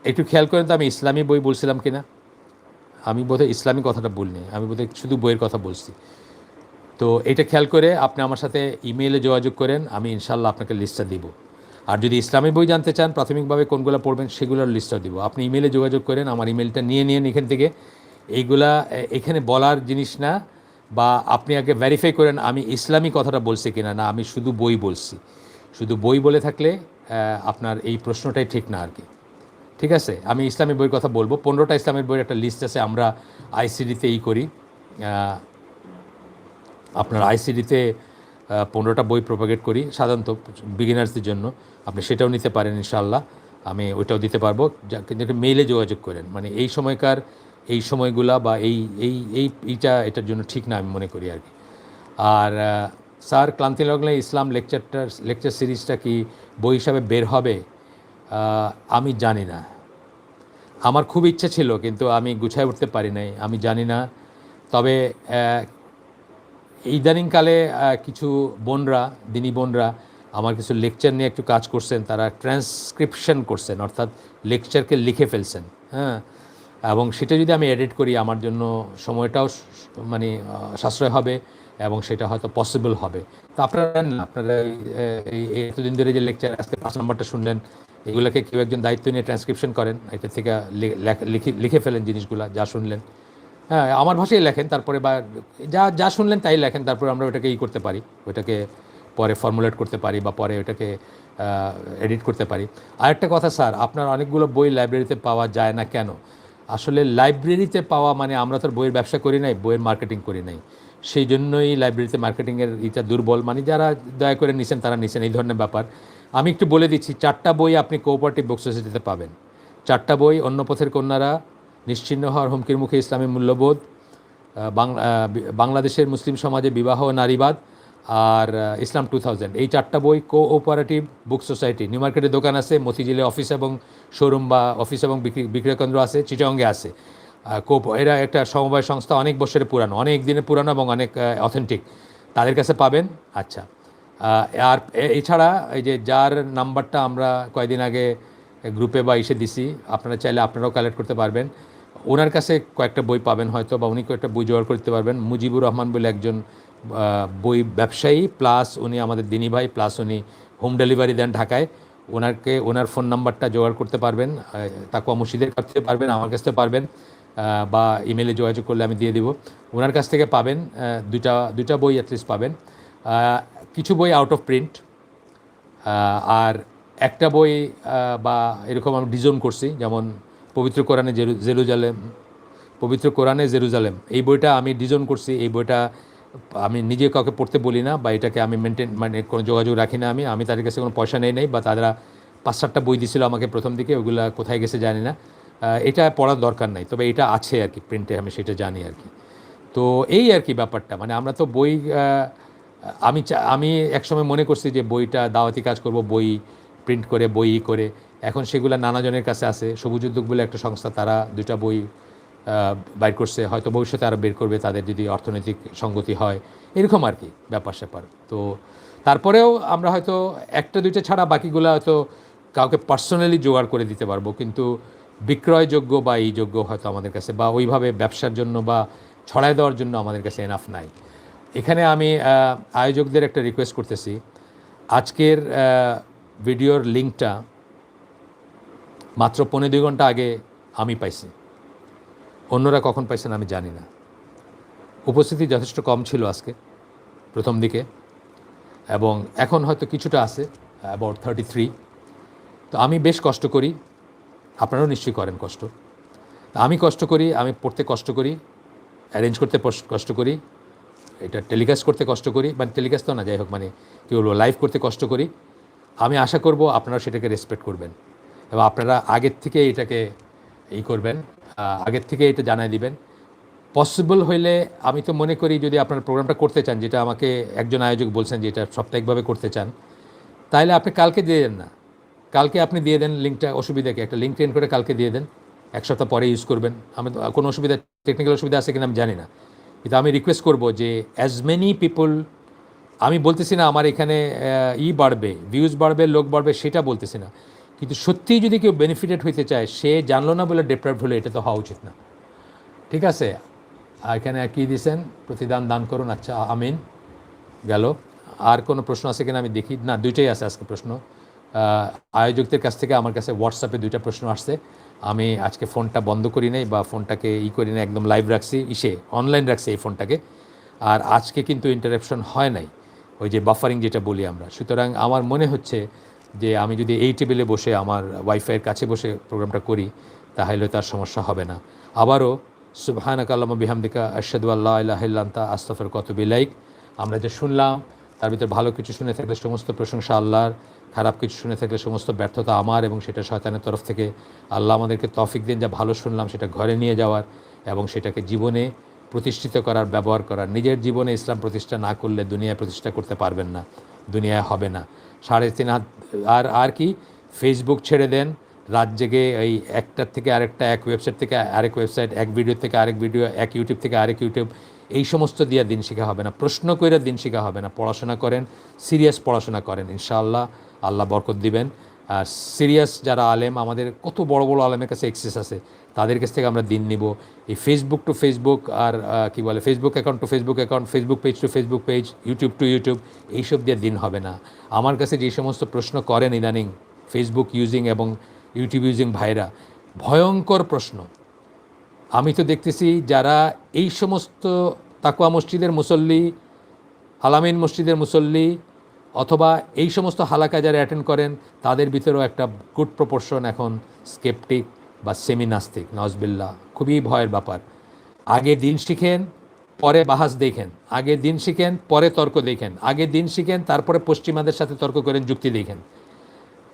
একটু খেয়াল করেন তো আমি ইসলামী বই বলছিলাম কিনা। আমি বোধহয় ইসলামী কথাটা বলিনি, আমি বোধহয় শুধু বইয়ের কথা বলছি। তো এটা খেয়াল করে আপনি আমার সাথে ইমেইলে যোগাযোগ করেন, আমি ইনশাল্লাহ আপনাকে লিস্টটা দিব। আর যদি ইসলামী বই জানতে চান প্রাথমিকভাবে কোনগুলো পড়বেন সেগুলোর লিস্টটা দিব। আপনি ইমেইলে যোগাযোগ করেন, আমার ইমেইলটা নিয়ে নিন এখান থেকে। এইগুলা এখানে বলার জিনিস না, বা আপনি আগে ভেরিফাই করেন আমি ইসলামী কথাটা বলছি কিনা, না আমি শুধু বই বলছি। শুধু বই বলে থাকলে আপনার এই প্রশ্নটাই ঠিক না আর কি। ঠিক আছে, আমি ইসলামী বইয়ের কথা বলবো। 15টা ইসলামের বইয়ের একটা লিস্ট আছে, আমরা আইসিডিতে করি, আপনার আইসিডিতে 15টা বই প্রোপাগেট করি সাধারণত বিগিনার্সদের জন্য। আপনি সেটাও নিতে পারেন ইনশাআল্লাহ, আমি ওইটাও দিতে পারবো। কিন্তু একটা মেইলে যোগাযোগ করেন, মানে এই সময়কার এই সময়গুলা বা এটার জন্য ঠিক না আমি মনে করি আর কি। আর স্যার, ক্লান্তি লাগলে ইসলাম লেকচার সিরিজটা কি বই হিসাবে বের হবে? আমি জানি না, আমার খুব ইচ্ছে ছিল কিন্তু আমি গুছায় উঠতে পারি নাই, আমি জানি না। তবে ইদানিংকালে কিছু বোনরা, দিনী বোনরা আমার কিছু লেকচার নিয়ে একটু কাজ করছেন, তারা ট্রান্সক্রিপশন করছেন, অর্থাৎ লেকচারকে লিখে ফেলছেন। হ্যাঁ, এবং সেটা যদি আমি এডিট করি আমার জন্য সময়টাও মানে সাশ্রয় হবে এবং সেটা হয়তো পসিবল হবে। তো আপনারা এই এতদিন ধরে যে লেকচার আজকে 5 নম্বরটা শুনলেন, এগুলোকে কেউ একজন দায়িত্ব নিয়ে ট্রান্সক্রিপশন করেন, এটা থেকে লিখে ফেলেন জিনিসগুলো যা শুনলেন। হ্যাঁ, আমার ভাষায় লেখেন, তারপরে বা যা শুনলেন তাই লেখেন, তারপরে আমরা ওটাকে করতে পারি, ওইটাকে পরে ফর্মুলেট করতে পারি বা পরে ওটাকে এডিট করতে পারি। আরেকটা কথা স্যার, আপনার অনেকগুলো বই লাইব্রেরিতে পাওয়া যায় না কেন? আসলে লাইব্রেরিতে পাওয়া মানে আমরা তো বইয়ের ব্যবসা করি নাই, বইয়ের মার্কেটিং করি নাই, সেই জন্যই লাইব্রেরিতে মার্কেটিংয়ের এটা দুর্বল। মানে যারা দয়া করে নিছেন তারা নিছেন, এই ধরনের ব্যাপার। আমি একটু বলে দিচ্ছি, 4টা বই আপনি কোঅপারেটিভ বুক সোসাইটিতে পাবেন। 4টা বই: অন্য পথের কন্যারা, নিশ্চিহ্ন হওয়ার হুমকির মুখে ইসলামী মূল্যবোধ, বাংলাদেশের মুসলিম সমাজে বিবাহ ও নারীবাদ, আর ইসলাম 2000। এই 4টা বই কোঅপারেটিভ বুক সোসাইটি, নিউ মার্কেটের দোকান আছে, মতিঝিলে অফিস এবং শোরুম বা অফিস এবং বিক্রয় কেন্দ্র আছে, চিটাগংয়ে আছে। এরা একটা সমবায় সংস্থা, অনেক বছরের পুরানো, অনেক দিনের পুরানো এবং অনেক অথেন্টিক, তাদের কাছে পাবেন। আচ্ছা, আর এছাড়া এই যে যার নাম্বারটা আমরা কয়েকদিন আগে গ্রুপে বা দিছি, আপনারা চাইলে আপনারাও কালেক্ট করতে পারবেন। ওনার কাছে কয়েকটা বই পাবেন হয়তো, বা উনি কয়েকটা বই জোগাড় করতে পারবেন। মুজিবুর রহমান বলে একজন বই ব্যবসায়ী প্লাস উনি আমাদের দিনী ভাই প্লাস উনি হোম ডেলিভারি দেন ঢাকায়। ওনার ফোন নাম্বারটা জোগাড় করতে পারবেন, তাকওয়া মসজিদের কাছ থেকে পারবেন, আমার কাছ থেকে পারবেন, বা ইমেলে যোগাযোগ করলে আমি দিয়ে দিব। ওনার কাছ থেকে পাবেন দুইটা বই অ্যাটলিস্ট পাবেন। কিছু বই আউট অফ প্রিন্ট, আর একটা বই বা এরকম আমি ডিজাইন করছি, যেমন পবিত্র কোরআনে জেরুজালেম, এই বইটা আমি ডিজাইন করছি। এই বইটা আমি নিজে কাউকে পড়তে বলি না, বা এটাকে আমি মানে কোনো যোগাযোগ রাখি না। আমি তাদের কাছে কোনো পয়সা নেই বা তারা 5-7টা বই দিছিল আমাকে প্রথম দিকে, ওগুলো কোথায় গেছে জানি না। এটা পড়ার দরকার নাই, তবে এটা আছে আর কি প্রিন্টে, আমি সেটা জানি আর কি। তো এই আর কি ব্যাপারটা, মানে আমরা তো বই আমি একসময় মনে করছি যে বইটা দাওয়াতি কাজ করব, বই প্রিন্ট করে বই করে। এখন সেগুলো নানাজনের কাছে আছে। সবুজ উদ্যোগ বলে একটা সংস্থা, তারা 2টা বই বাইর করছে, হয়তো ভবিষ্যতে আরও বের করবে তাদের যদি অর্থনৈতিক সঙ্গতি হয়, এরকম আর কি ব্যাপার স্যাপার। তো তারপরেও আমরা হয়তো 1-2টা ছাড়া বাকিগুলো হয়তো কাউকে পার্সোনালি জোগাড় করে দিতে পারবো, কিন্তু বিক্রয়যোগ্য বা এই যোগ্য হয়তো আমাদের কাছে, বা ওইভাবে ব্যবসার জন্য বা ছড়ায় দেওয়ার জন্য আমাদের কাছে এনাফ নাই। এখানে আমি আয়োজকদের একটা রিকোয়েস্ট করতেছি, আজকের ভিডিওর লিঙ্কটা মাত্র 1.5-2 ঘন্টা আগে আমি পাইছি, অন্যরা কখন পাইছেন আমি জানি না। উপস্থিতি যথেষ্ট কম ছিল আজকে প্রথম দিকে, এবং এখন হয়তো কিছুটা আছে, অ্যাবাউট 33। তো আমি বেশ কষ্ট করি, আপনারাও নিশ্চয়ই করেন কষ্ট। আমি কষ্ট করি, আমি পড়তে কষ্ট করি, অ্যারেঞ্জ করতে কষ্ট করি, এটা টেলিকাস্ট করতে কষ্ট করি, মানে টেলিকাস্ট তো না, যাই হোক, মানে কী বলবো, লাইভ করতে কষ্ট করি। আমি আশা করব আপনারা সেটাকে রেসপেক্ট করবেন, এবং আপনারা আগের থেকে এটাকে করবেন, আগের থেকে এটা জানাই দিবেন। পসিবল হইলে আমি তো মনে করি যদি আপনারা প্রোগ্রামটা করতে চান, যেটা আমাকে একজন আয়োজক বলছেন যে এটা সাপ্তাহিকভাবে করতে চান, তাহলে আপনি কালকে দিয়ে দেন না, কালকে আপনি দিয়ে দেন লিঙ্কটা, অসুবিধা কি? একটা লিঙ্ক ট্রেন করে কালকে দিয়ে দেন, 1 সপ্তাহ পরে ইউজ করবেন। আমি তো কোনো অসুবিধা, টেকনিক্যাল অসুবিধা আছে কিনা আমি জানি না, কিন্তু আমি রিকোয়েস্ট করব যে অ্যাজ মেনি পিপল, আমি বলতেছি না আমার এখানে বাড়বে, ভিউজ বাড়বে, লোক বাড়বে, সেটা বলতেছি না, কিন্তু সত্যিই যদি কেউ বেনিফিটেড হইতে চায়, সে জানলো না বলে ডেপ্রাইভড হলে এটা তো হওয়া উচিত না। ঠিক আছে, এখানে কী দিয়েছেন, প্রতিদান দান করুন, আচ্ছা আমিন, গেল। আর কোনো প্রশ্ন আছে কিনা আমি দেখি, না 2টাই আছে আজকে প্রশ্ন। আয়োজকদের কাছ থেকে আমার কাছে হোয়াটসঅ্যাপে 2টা প্রশ্ন আসছে। আমি আজকে ফোনটা বন্ধ করি নাই, বা ফোনটাকে করি নাই, একদম লাইভ রাখছি, অনলাইন রাখছি এই ফোনটাকে। আর আজকে কিন্তু ইন্টারাপশন হয় নাই, ওই যে বাফারিং যেটা বলি আমরা। সুতরাং আমার মনে হচ্ছে যে আমি যদি এই টেবিলে বসে আমার ওয়াইফাইয়ের কাছে বসে প্রোগ্রামটা করি, তাহলে তার সমস্যা হবে না। আবারও সুবহানাকা আল্লাহুম্মা বিহামদিকা আশহাদু আল্লা ইলাহা ইল্লা আনতা আস্তাগফিরুকা ওয়া আতুবু ইলাইক। আমরা যে শুনলাম তার ভিতরে ভালো কিছু শুনে থাকলে সমস্ত প্রশংসা আল্লাহর, খারাপ কিছু শুনে থাকলে সমস্ত ব্যর্থতা আমার, এবং সেটা শয়তানের তরফ থেকে। আল্লাহ আমাদেরকে তৌফিক দিন যা ভালো শুনলাম সেটা ঘরে নিয়ে যাওয়ার, এবং সেটাকে জীবনে প্রতিষ্ঠিত করার, ব্যবহার করার। নিজের জীবনে ইসলাম প্রতিষ্ঠা না করলে দুনিয়ায় প্রতিষ্ঠা করতে পারবেন না, দুনিয়ায় হবে না। 3.5 হাত। আর কি, ফেসবুক ছেড়ে দেন, রাত জেগে এই একটার থেকে আরেকটা, এক ওয়েবসাইট থেকে আরেক ওয়েবসাইট, এক ভিডিও থেকে আরেক ভিডিও, এক ইউটিউব থেকে আরেক ইউটিউব, এই সমস্ত দিয়ে দিন শেখা হবে না, প্রশ্ন করে দিন শেখা হবে না। পড়াশোনা করেন, সিরিয়াস পড়াশোনা করেন, ইনশাআল্লাহ আল্লাহ বরকত দিবেন। আর সিরিয়াস যারা আলেম, আমাদের কত বড় বড় আলেমের কাছে এক্সেস আছে, তাদের কাছ থেকে আমরা দিন নিব। এই ফেসবুক টু ফেসবুক, আর কি বলে, Facebook account to Facebook account, Facebook page to Facebook page, YouTube to YouTube, এইসব দিয়ে দিন হবে না। আমার কাছে যে সমস্ত প্রশ্ন করেন ইদানিং ফেসবুক ইউজিং এবং ইউটিউব ইউজিং ভাইরা, ভয়ঙ্কর প্রশ্ন। আমি তো দেখতেছি যারা এই সমস্ত তাকওয়া মসজিদের মুসল্লি, আলামিন মসজিদের মুসল্লি, অথবা এই সমস্ত হালাকা যারা অ্যাটেন্ড করেন, তাদের ভিতরেও একটা গুড প্রপোর্শন এখন স্কেপটিক বা সেমি নাস্তিক, নাউজবিল্লাহ। খুবই ভয়ের ব্যাপার। আগে দিন শিখেন, পরে বাহাস দেখেন, আগে দিন শিখেন, পরে তর্ক দেখেন, আগে দিন শিখেন, তারপরে পশ্চিমাদের সাথে তর্ক করেন, যুক্তি দেখেন।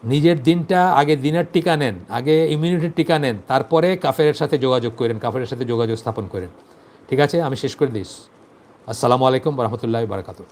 নিজের দিনটা আগে, দিনের টিকা নেন, আগে ইমিউনিটির টিকা নেন, তারপরে কাফেরের সাথে যোগাযোগ করেন, কাফেরের সাথে যোগাযোগ স্থাপন করেন। ঠিক আছে, আমি শেষ করে দিস। আসসালামু আলাইকুম ওয়া রাহমাতুল্লাহি ওয়া বারাকাতুহু।